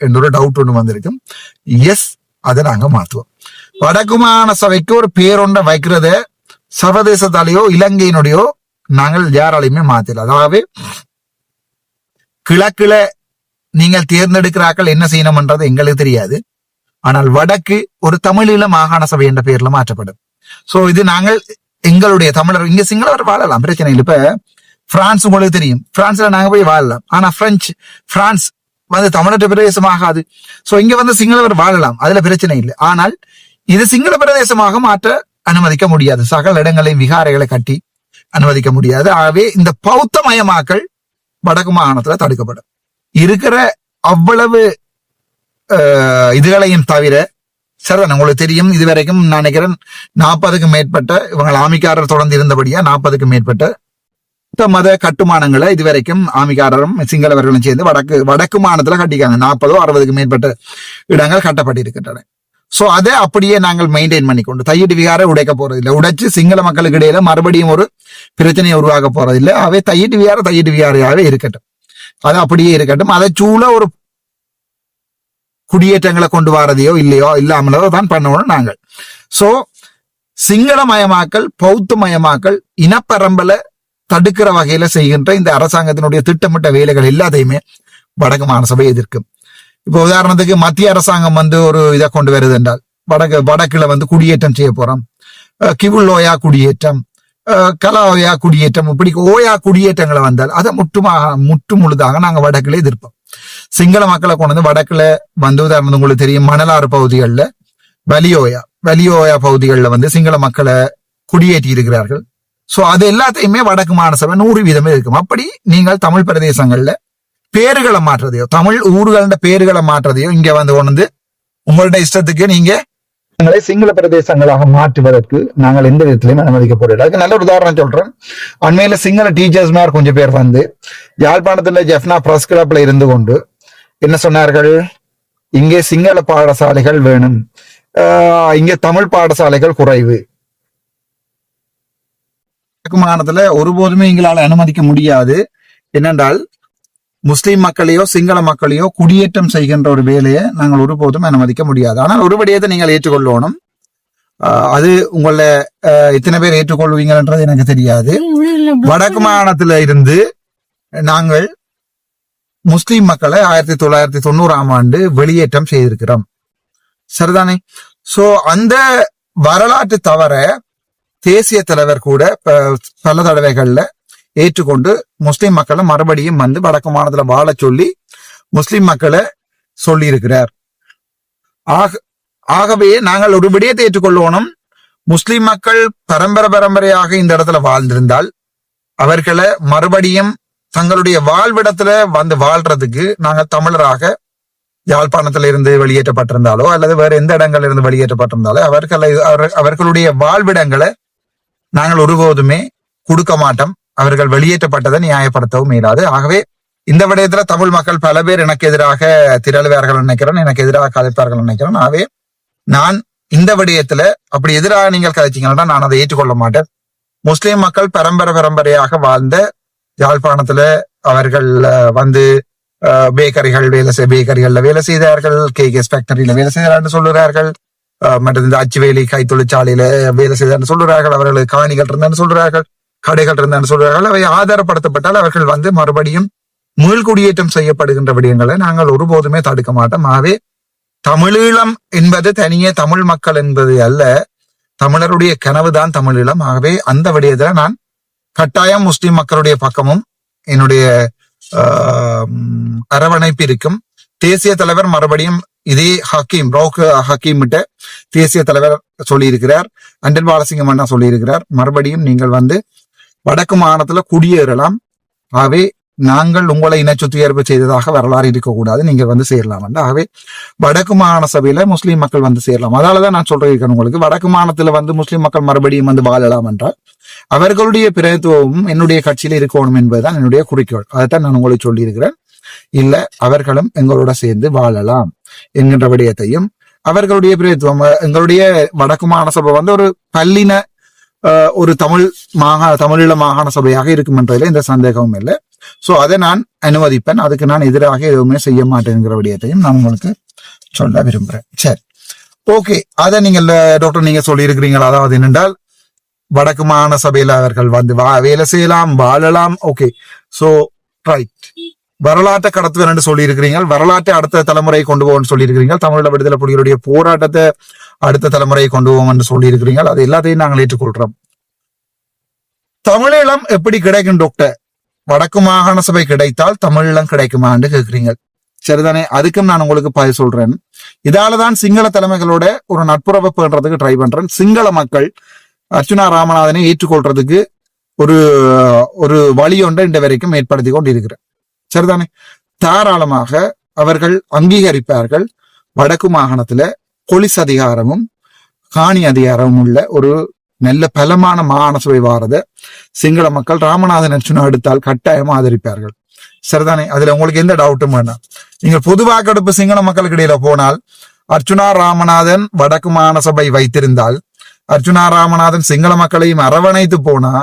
S1: என்ற ஒரு டவுட் ஒன்று வந்திருக்கும். எஸ், அதை நாங்க மாத்துவோம். வடக்கு மாகாண சபைக்கு ஒரு பேரொன்றை வைக்கிறத சர்வதேசத்தாலேயோ இலங்கையினுடையோ நாங்கள் யாராலையுமே மாத்தல. அதாவது கிழக்குல நீங்கள் தேர்ந்தெடுக்கிறார்கள் என்ன செய்யணும்ன்றது எங்களுக்கு தெரியாது. ஆனால் வடக்கு ஒரு தமிழீழ மாகாண சபை என்ற பெயர்ல மாற்றப்படும். சோ இது நாங்கள் எங்களுடைய தமிழர் இங்க சிங்களவர் வாழலாம், பிரச்சனை இல்லை. இப்ப பிரான்ஸ் உங்களுக்கு தெரியும், பிரான்ஸ்ல நாங்க போய் வாழலாம். ஆனா பிரான்ஸ் தமிழர் பிரதேசமாகாது. சோ இங்க சிங்களவர் வாழலாம், அதுல பிரச்சனை இல்லை. ஆனால் இது சிங்கள பிரதேசமாக மாற்ற அனுமதிக்க முடியாது. சகல இடங்களையும் விகாரைகளை கட்டி அனுமதிக்க முடியாது. ஆகவே இந்த பௌத்த மயமாக்கல் வடக்கு மாகாணத்துல தடுக்கப்படும். இருக்கிற அவ்வளவு இதுகளையும் தவிர சரிதான், உங்களுக்கு தெரியும், இதுவரைக்கும் நான் நினைக்கிறேன் 40க்கும் மேற்பட்ட இவங்க ஆமிக்காரர் தொடர்ந்து இருந்தபடியா 40க்கும் மேற்பட்ட மத கட்டுமானங்களை இதுவரைக்கும் ஆமிக்காரரும் சிங்களவர்களும் சேர்ந்து வடக்கு மாநிலத்துல கட்டிக்காங்க. 40 or 60க்கும் மேற்பட்ட இடங்கள் கட்டப்பட்டிருக்கின்றன. சோ அதை அப்படியே நாங்கள் மெயின்டைன் பண்ணிக்கொண்டு தையிட்டு விகாரை உடைக்க போறதில்லை. உடைச்சு சிங்கள மக்களுக்கு இடையில மறுபடியும் ஒரு பிரச்சனையை உருவாக்க போறதில்லை. அவை தையிட்டு விகாரையாவே இருக்கட்டும், அது அப்படியே இருக்கட்டும். அதை சூழ ஒரு குடியேற்றங்களை கொண்டு வரதையோ இல்லையோ இல்லாமலோ தான் பண்ணணும் நாங்கள். சோ சிங்களமயமாக்கல் பௌத்த மயமாக்கல் இனப்பரம்பலை தடுக்கிற வகையில செய்கின்ற இந்த அரசாங்கத்தினுடைய திட்டமிட்ட வேலைகள் எல்லாத்தையுமே வடக்கு மாகாண சபை எதிர்க்கும். இப்போ உதாரணத்துக்கு மத்திய அரசாங்கம் ஒரு இதை கொண்டு வருது என்றால் வடக்குல குடியேற்றம் செய்ய போறோம், கிவுல்லோயா குடியேற்றம், கலாோயா குடியேற்றம், இப்படி ஓயா குடியேற்றங்களை வந்தால் அதை முற்று முழுதாக நாங்க வடக்குல எதிர்ப்போம். சிங்கள மக்களை கொண்டு வந்து வடக்குல வந்து உதாரணம் உங்களுக்கு தெரியும் மணலாறு பகுதிகளில் வலியோயா பகுதிகளில் வந்து சிங்கள மக்களை குடியேற்றி இருக்கிறார்கள். சோ அது எல்லாத்தையுமே வடக்கு மாகாணசபை 100% இருக்கும். அப்படி நீங்கள் தமிழ் பிரதேசங்கள்ல பேர்களை மாற்றுறதையோ தமிழ் ஊர்கள பேர்களை மாற்றுறதையோ இங்க வந்து கொண்டு உங்களோட இஷ்டத்துக்கு நீங்க சிங்கள பிரதேசங்களாக மாற்றுவதற்கு நாங்கள் எந்த விதத்திலையும் அனுமதிக்கப்படல. அதுக்கு நல்ல ஒரு உதாரணம் சொல்றேன். அண்மையில சிங்கள டீச்சர்ஸ் மாதிரி கொஞ்சம் பேர் வந்து யாழ்ப்பாணத்துல ஜெஃப்னா பிரஸ் கிளப்ல இருந்து கொண்டு என்ன சொன்னார்கள், இங்கே சிங்கள பாடசாலைகள் வேணும், இங்க தமிழ் பாடசாலைகள் குறைவு. மாகாணத்துல ஒருபோதுமே எங்களால் அனுமதிக்க முடியாது. என்னென்றால் முஸ்லிம் மக்களையோ சிங்கள மக்களையோ குடியேற்றம் செய்கின்ற ஒரு வேலையை நாங்கள் ஒருபோதும் அனுமதிக்க முடியாது. ஆனால் ஒரு விடயத்தை நீங்கள் ஏற்றுக்கொள்ளணும். அது உங்களை எத்தனை பேர் ஏற்றுக்கொள்வீங்கன்றது எனக்கு தெரியாது. வடக்கு மாகாணத்துல இருந்து நாங்கள் முஸ்லிம் மக்களை 1990 வெளியேற்றம் செய்திருக்கிறோம். சரிதானே? சோ அந்த வரலாற்று தவற தேசிய தலைவர் கூட பல தடவைகள்ல ஏற்றுக்கொண்டு முஸ்லிம் மக்களை மறுபடியும் வந்து வடக்கு மாநிலத்துல வாழ சொல்லி முஸ்லிம் மக்களை சொல்லி இருக்கிறார். ஆகவே நாங்கள் ஒரு விடயத்தை ஏற்றுக்கொள்ளணும். முஸ்லிம் மக்கள் பரம்பரையாக இந்த இடத்துல வாழ்ந்திருந்தால் அவர்களை மறுபடியும் தங்களுடைய வாழ்விடத்துல வந்து வாழ்றதுக்கு நாங்கள் தமிழராக யாழ்ப்பாணத்துல இருந்து வெளியேற்றப்பட்டிருந்தாலோ அல்லது வேற எந்த இடங்கள்ல இருந்து வெளியேற்றப்பட்டிருந்தாலோ அவர்களுடைய வாழ்விடங்களை நாங்கள் ஒருபோதுமே கொடுக்க மாட்டோம். அவர்கள் வெளியேற்றப்பட்டதை நியாயப்படுத்தவும் இயலாது. ஆகவே இந்த விடயத்துல தமிழ் மக்கள் பல பேர் எனக்கு எதிராக திரளுவார்கள் நினைக்கிறேன், எனக்கு எதிராக கதைப்பார்கள் நினைக்கிறேன். ஆகவே நான் இந்த விடயத்துல அப்படி எதிராக நீங்கள் கதைச்சீங்கன்னா நான் அதை ஏற்றுக்கொள்ள மாட்டேன். முஸ்லிம் மக்கள் பரம்பரையாக வாழ்ந்த யாழ்ப்பாணத்துல அவர்கள் வந்து பேக்கரிகள்ல வேலை செய்தார்கள், கேஸ் ஃபேக்டரியில வேலை செய்தார்கள் சொல்லுறார்கள், மற்ற இந்த அச்சுவேலி கை தொழிற்சாலையில வேலை செய்தார் சொல்லுறார்கள், அவர்களுக்கு காணிகள் இருந்தான்னு சொல்றார்கள், கடைகள் இருந்தான்னு சொல்றார்கள். அவை ஆதாரப்படுத்தப்பட்டால் அவர்கள் வந்து மறுபடியும் மீள்குடியேற்றம் செய்யப்படுகின்ற விடயங்களை நாங்கள் ஒருபோதுமே தடுக்க மாட்டோம். ஆகவே தமிழீழம் என்பது தனியே தமிழ் மக்கள் என்பது அல்ல, தமிழருடைய கனவுதான் தமிழீழம். ஆகவே அந்த விடயத்துல நான் கட்டாயம் முஸ்லிம் மக்களுடைய பக்கமும் என்னுடைய அரவணைப்பு இருக்கும். தேசிய தலைவர் மறுபடியும் இதே ஹக்கீம் தேசிய தலைவர் சொல்லியிருக்கிறார், அண்டல் பாலசிங்கம் அண்ணா சொல்லியிருக்கிறார், மறுபடியும் நீங்கள் வந்து வடக்கு மாகாணத்துல குடியேறலாம். ஆகவே நாங்கள் உங்களை இனச்சுத்திகரிப்பு செய்ததாக வரலாறு இருக்கக்கூடாது, நீங்கள் வந்து சேரலாம். ஆகவே வடக்கு மாகாண சபையில முஸ்லீம் மக்கள் வந்து சேரலாம். அதனாலதான் நான் சொல்றேன் உங்களுக்கு, வடக்கு மாகாணத்துல வந்து முஸ்லீம் மக்கள் மறுபடியும் வந்து வாழலாம் என்றால் அவர்களுடைய பிரதித்துவமும் என்னுடைய கட்சியில இருக்கணும் என்பதுதான் என்னுடைய குறிக்கோள். அதைத்தான் நான் உங்களுக்கு சொல்லி இருக்கிறேன். இல்ல அவர்களும் எங்களோட சேர்ந்து வாழலாம் என்கின்ற விடயத்தையும், அவர்களுடைய பிரதித்துவம் எங்களுடைய வடக்கு மாகாண சபை வந்து ஒரு பல்லின ஒரு தமிழீழ மாகாண சபையாக இருக்கும் என்றதுல எந்த சந்தேகமும் இல்லை. சோ அதை நான் அனுமதிப்பேன், அதுக்கு நான் எதிராக எதுவுமே செய்ய மாட்டேங்கிற விடயத்தையும் நான் உங்களுக்கு சொல்ல விரும்புறேன். சரி, ஓகே. அதை நீங்கள் டாக்டர் நீங்க சொல்லி இருக்கிறீங்களா, அதாவது என்னென்றால் வடக்கு மாகாண சபையில அவர்கள் வந்து வேலை செய்யலாம், வாழலாம். Okay, so right. வரலாற்றை கடத்துவேன் என்று சொல்லி இருக்கிறீங்க, வரலாற்றை அடுத்த தலைமுறையை கொண்டு போவோம்னு சொல்லி இருக்கிறீங்க, தமிழீழ விடுதலை புலிகளுடைய போராட்டத்தை அடுத்த தலைமுறையை கொண்டு போவோம் என்று சொல்லி இருக்கிறீங்க. அது எல்லாத்தையும் நாங்கள் ஏற்றுக்கொள்றோம். தமிழீழம் எப்படி கிடைக்கும் டாக்டர்? வடக்கு மாகாண சபை கிடைத்தால் தமிழீழம் கிடைக்குமான்னு கேட்கிறீங்க, சரிதானே? அதுக்கும் நான் உங்களுக்கு பதில் சொல்றேன். இதாலதான் சிங்கள தலைமைகளோட ஒரு நட்புறவை பேணுறதுக்கு ட்ரை பண்றேன். சிங்கள மக்கள் அர்ச்சுனா ராமநாதனை ஏற்றுக்கொள்றதுக்கு ஒரு வழி ஒன்றை இந்த வரைக்கும் ஏற்படுத்தி கொண்டு இருக்கிறேன், சரிதானே? தாராளமாக அவர்கள் அங்கீகரிப்பார்கள். வடக்கு மாகாணத்துல போலீஸ் அதிகாரமும் காணி அதிகாரமும் உள்ள ஒரு நல்ல பலமான மாகாண சபை வாரத சிங்கள மக்கள் ராமநாதன் அர்ச்சுனா எடுத்தால் கட்டாயமா ஆதரிப்பார்கள், சரிதானே? அதுல உங்களுக்கு எந்த டவுட்டும் வேண்டாம். நீங்க பொது வாக்கெடுப்பு சிங்கள மக்களுக்கு இடையில போனால் அர்ச்சுனா ராமநாதன் வடக்கு மாகாண சபை வைத்திருந்தால் அர்ச்சுனா ராமநாதன் சிங்கள மக்களையும் அரவணைத்து போனா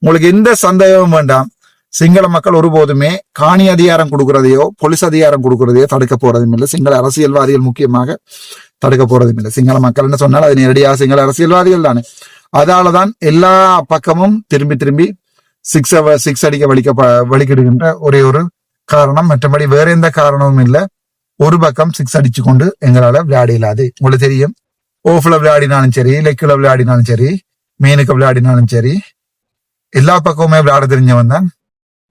S1: உங்களுக்கு எந்த சந்தேகமும் வேண்டாம். சிங்கள மக்கள் ஒருபோதுமே காணி அதிகாரம் கொடுக்கறதையோ போலீஸ் அதிகாரம் கொடுக்கறதையோ தடுக்க போறதும் இல்லை. சிங்கள அரசியல்வாதிகள் முக்கியமாக தடுக்க போறதும் இல்லை. சிங்கள மக்கள் என்ன சொன்னால் அது நேரடியாக சிங்கள அரசியல்வாதிகள் தானே. அதாலதான் எல்லா பக்கமும் திரும்பி சிக்ஸ் அடிக்க வலிக்கிடுகின்ற ஒரே ஒரு காரணம், மற்றபடி வேற எந்த காரணமும் இல்லை. ஒரு பக்கம் சிக்ஸ் அடிச்சு கொண்டு எங்களால விளையாட இயலாது. உங்களுக்கு தெரியும், ஓஃப்ல விளையாடினாலும் சரி, லெக்கில் விளையாடினாலும் சரி, மீனுக்கு விளையாடினாலும் சரி, எல்லா பக்கமுமே விளையாட தெரிஞ்சவன் தான்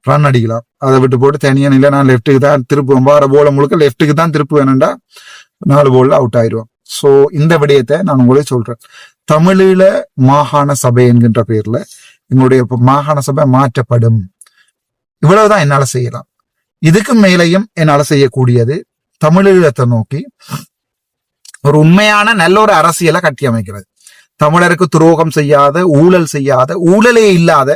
S1: ரன் அடிக்கலாம். அதை விட்டு போட்டு தனியா இல்லை நான் லெப்டுக்கு தான் திருப்புவேன், வார போல முழுக்க லெப்டுக்கு தான் திருப்புவேன்டா 4 போல்ல அவுட் ஆயிடுவோம். சோ இந்த விடயத்தை நான் உங்களுக்கு சொல்றேன். தமிழீழ மாகாண சபை என்கின்ற பேர்ல எங்களுடைய மாகாண சபை மாற்றப்படும். இவ்வளவுதான் என்னால செய்யலாம். இதுக்கு மேலையும் என்னால செய்யக்கூடியது தமிழீழத்தை நோக்கி ஒரு உண்மையான நல்ல ஒரு அரசியலை கட்டி அமைக்கிறது. தமிழருக்கு துரோகம் செய்யாத, ஊழல் செய்யாத, ஊழலே இல்லாத,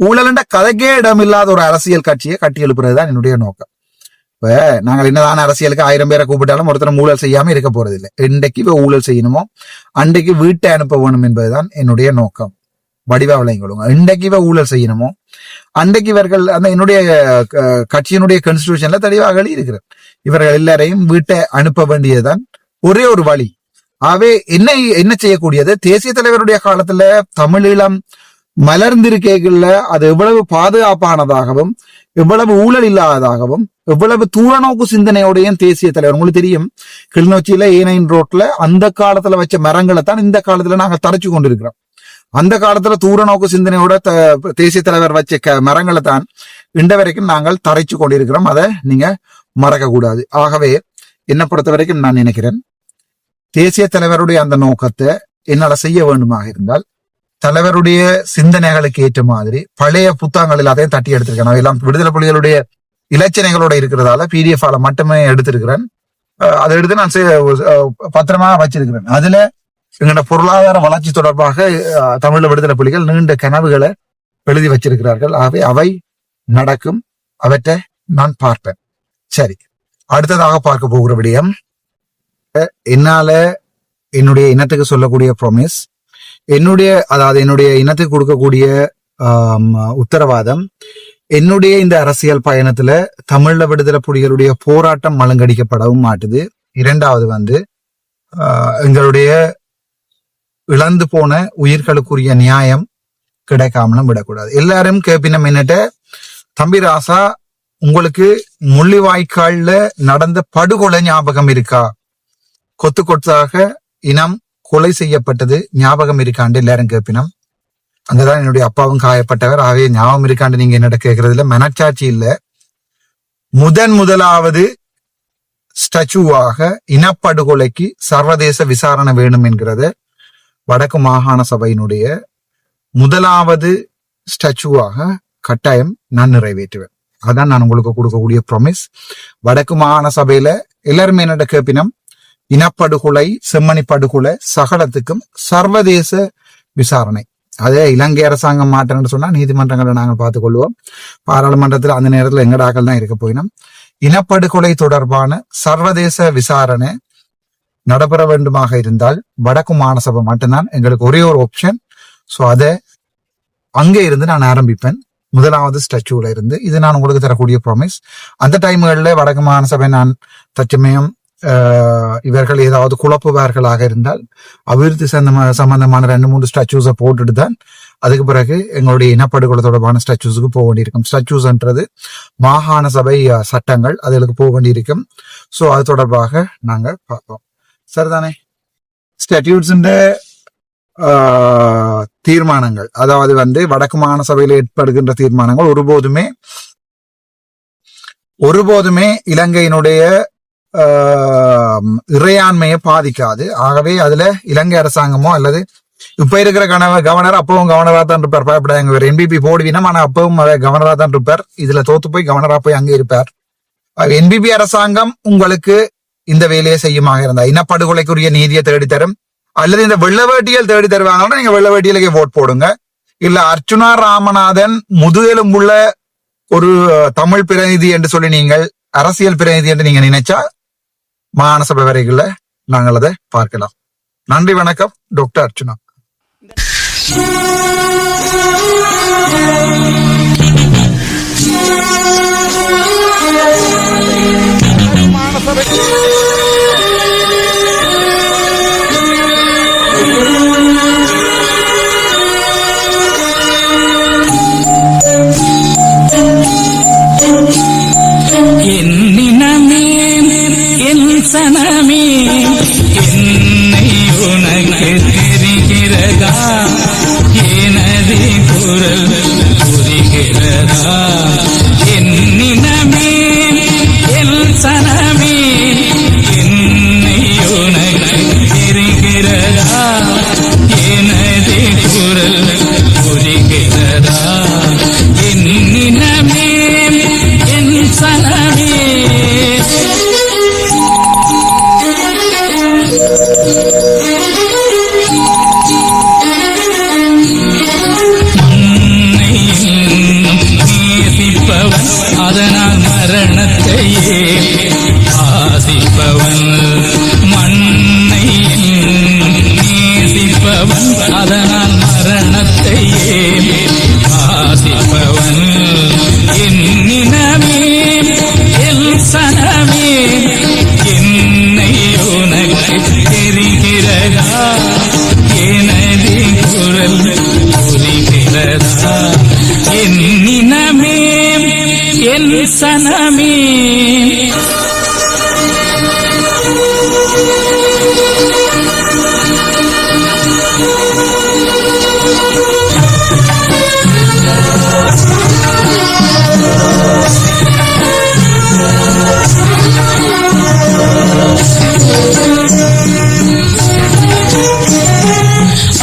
S1: ஊழல்ன்ற கதைக்கே இடம் இல்லாத ஒரு அரசியல் கட்சியை கட்டி எழுப்புறதுதான் என்னுடைய நோக்கம். இப்ப நாங்கள் என்னதான் அரசியலுக்கு 1000 பேரை கூப்பிட்டாலும் ஒருத்தர் ஊழல் செய்யாம இருக்க போறது இல்லை. இன்றைக்கு இப்ப ஊழல் செய்யணுமோ அன்றைக்கு வீட்டை அனுப்ப வேணும் என்பதுதான் என்னுடைய நோக்கம். வடிவா விளையங்களுங்க. இன்றைக்கு இவ ஊழல் செய்யணுமோ அன்றைக்கு இவர்கள் அந்த என்னுடைய கட்சியினுடைய கான்ஸ்டிடியூஷன்ல தெளிவாக இருக்கிறது. இவர்கள் எல்லாரையும் வீட்டை அனுப்ப வேண்டியதுதான் ஒரே ஒரு வழி. ஆகவே என்ன செய்யக்கூடியது, தேசிய தலைவருடைய காலத்துல தமிழீழம் மலர்ந்திருக்கைகள்ல அது எவ்வளவு பாதுகாப்பானதாகவும் எவ்வளவு ஊழல் இல்லாததாகவும் எவ்வளவு தூரநோக்கு சிந்தனையோடையும் தேசிய தலைவர். உங்களுக்கு தெரியும், கிளிநொச்சியில A9 ரோட்ல அந்த காலத்துல வச்ச மரங்களை தான் இந்த காலத்துல நாங்க தரைச்சு கொண்டிருக்கிறோம். அந்த காலத்துல தூரநோக்கு சிந்தனையோட தேசிய தலைவர் வச்ச மரங்களை தான் இன்ற வரைக்கும் நாங்கள் தரைச்சு கொண்டிருக்கிறோம். அதை நீங்க மறக்க கூடாது. ஆகவே என்னை பொறுத்த வரைக்கும் நான் நினைக்கிறேன், தேசிய தலைவருடைய அந்த நோக்கத்தை என்னால செய்ய வேண்டுமாக இருந்தால் தலைவருடைய சிந்தனைகளுக்கு ஏற்ற மாதிரி பழைய புத்தகங்கள் எல்லாத்தையும் தட்டி எடுத்திருக்கேன். நான் எல்லாம் விடுதலை புலிகளுடைய இலச்சனைகளோட இருக்கிறதால PDF மட்டுமே எடுத்திருக்கிறேன். அதை எடுத்து நான் பத்திரமா வச்சிருக்கிறேன். அதுல எங்களோட பொருளாதார வளர்ச்சி தொடர்பாக தமிழ் விடுதலை புலிகள் நீண்ட கனவுகளை எழுதி வச்சிருக்கிறார்கள். ஆகவே அவை நடக்கும், அவற்றை நான் பார்ப்பேன். சரி, அடுத்ததாக பார்க்க போகிற விடயம், என்னால என்னுடைய இனத்துக்கு சொல்லக்கூடிய ப்ராமிஸ், என்னுடைய இனத்துக்கு கொடுக்கக்கூடிய உத்தரவாதம், என்னுடைய இந்த அரசியல் பயணத்துல தமிழ விடுதலை புலிகளுடைய போராட்டம் மழுங்கடிக்கப்படவும் மாட்டுது. இரண்டாவது எங்களுடைய இழந்து போன உயிர்களுக்குரிய நியாயம் கிடைக்காமலும் விடக்கூடாது. எல்லாரும் கேப்பினம் என்னட்ட, தம்பி ராசா உங்களுக்கு முள்ளிவாய்க்கால்ல நடந்த படுகொலை ஞாபகம் இருக்கா? கொத்து கொத்தாக இனம் கொலை செய்யப்பட்டது ஞாபகம் இருக்காண்டு எல்லாரும் கேட்பினம். அங்கதான் என்னுடைய அப்பாவும் காயப்பட்டவர். ஆகவே ஞாபகம் இருக்காண்டு நீங்க என்னோட கேட்கறதுல மனச்சாட்சி இல்ல. முதலாவது ஸ்டாச்சுவாக இனப்படுகொலைக்கு சர்வதேச விசாரணை வேணும் என்கிறது வடக்கு மாகாண சபையினுடைய முதலாவது ஸ்டாச்சுவாக கட்டாயம் நான் நிறைவேற்றுவேன். அதான் நான் உங்களுக்கு கொடுக்கக்கூடிய ப்ராமிஸ். வடக்கு மாகாண சபையில எல்லாருமே என்னோட கேட்பினம், இனப்படுகொலை, செம்மணி படுகொலை சகலத்துக்கும் சர்வதேச விசாரணை. அதே இலங்கை அரசாங்கம் மாற்றம்னு சொன்னா நீதிமன்றங்களை நாங்கள் பார்த்துக் கொள்வோம். பாராளுமன்றத்தில் அந்த நேரத்தில் எங்கடாக்கள் தான் இருக்க போயினோம். இனப்படுகொலை தொடர்பான சர்வதேச விசாரணை நடைபெற வேண்டுமாக இருந்தால் வடக்கு மாகாணசபை மட்டும்தான் எங்களுக்கு ஒரே ஒரு ஆப்ஷன். ஸோ அதை அங்கே இருந்து நான் ஆரம்பிப்பேன், முதலாவது ஸ்டாச்சுல இருந்து. இது நான் உங்களுக்கு தரக்கூடிய ப்ராமிஸ். அந்த டைம்களில் வடக்கு மாகாணசபை நான் தற்சமயம் இவர்கள் ஏதாவது குழப்புவார்களாக இருந்தால் அபிவிருத்தி சம்பந்தமான 2-3 ஸ்டாச்சுஸை போட்டுட்டு தான் அதுக்கு பிறகு எங்களுடைய இனப்படுகொலை தொடர்பான ஸ்டாச்சுஸுக்கு போக வேண்டியிருக்கும். ஸ்டாச்சுஸ்ன்றது மாகாண சபை சட்டங்கள், அதுகளுக்கு போக வேண்டியிருக்கும். ஸோ அது தொடர்பாக நாங்க பார்ப்போம். சரிதானே? ஸ்டாட்யூட்ஸ் தீர்மானங்கள், அதாவது வடக்கு மாகாண சபையில் ஏற்படுகின்ற தீர்மானங்கள் ஒருபோதுமே இலங்கையினுடைய இறையாண்மையை பாதிக்காது. ஆகவே அதுல இலங்கை அரசாங்கமோ அல்லது இப்ப இருக்கிற கவர்னர் அப்பவும் கவர்னரா தான் இருப்பார். பயப்படாங்க, வேற NPP போடுவீனம், ஆனா அப்பவும் கவர்னரா தான் இருப்பார். இதுல தோத்து போய் கவர்னரா போய் அங்கே இருப்பார். NPP அரசாங்கம் உங்களுக்கு இந்த வேலையை செய்யுமாக இருந்தா இனப்படுகொலைக்குரிய நீதியை தேடித்தரும், அல்லது இந்த வெள்ளவேட்டியல் தேடி தருவாங்கன்னா நீங்க வெள்ளவேட்டியலுக்கு ஓட் போடுங்க. இல்ல அர்ச்சுனா ராமநாதன் முதுகெலும்புள்ள ஒரு தமிழ் பிரதிநிதி என்று சொல்லி நீங்கள் அரசியல் பிரதிநிதி என்று நீங்க நினைச்சா மாகாண சபை வரைக்குள்ள நாங்கள் அதை பார்க்கலாம். நன்றி, வணக்கம். டாக்டர் அர்ச்சுனா.
S2: சனமே என்னை உனக்கு தெரிகிறதா, எனது குரல் புரிகிறதா? எனது குரல் புரிகிறதா என் நினமே என் சனமே அதனால் மரணத்தையே ஆசிப்பவன் மண்ணை நேசிப்பவன் அதனால் மரணத்தையே ஆசிப்பவன் என் நினமே என் சனமே என்னை உனக்கு தெரிகிறதா எனது குரல் புரிகிறதா என் நினமே என் சனமே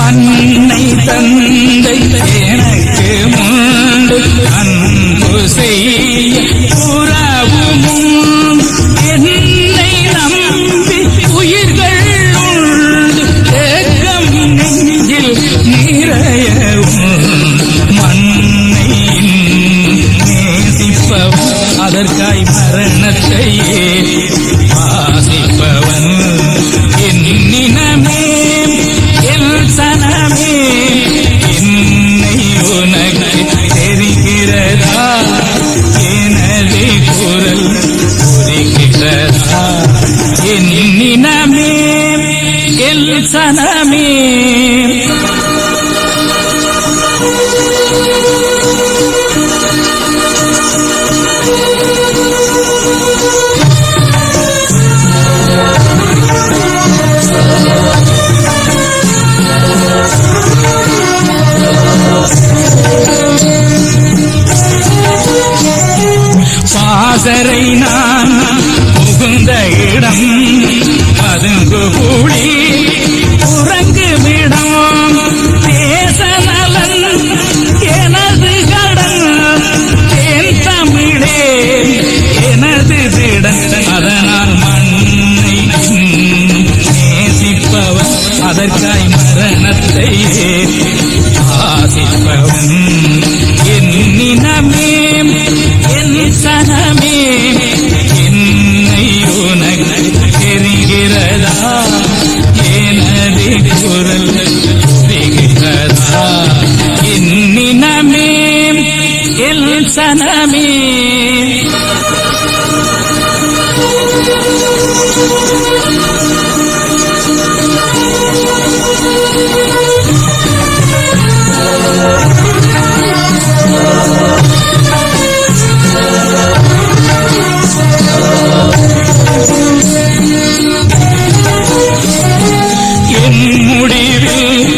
S2: அன்னை தந்தை எனக்கு முண்டு அன்பு செய்ய புறவும் என்னை நம்பி உயிர்கள் உண்டு ஏக்கம் நெஞ்சில் நிறையவும் மண்ணை நேசிப்பவன் அதற்காய் மரணத்தையே வாசிப்பவன் என் நினமே என் சனமே என்னை உனக்கு தெரிகிறதா எனது குரல் புரிகிறதா என் நினமே என் சனமே பாசறை நான் புகுந்த இடம் பதுங்கு கூடி உறங்குமிடம் தேச நலன் எனது கடன் என் தமிழே எனது திடன் அதனால் மண்ணை நேசிப்பவன் அதற்காய் மரணத்தையே ஆசிப்பவன் என் நினமே என் சனமே என்னை உனக்கு தெரிகிறதா எனது குரல் புரிகிறதா என் நினமே என் சனமே என் முடிவில்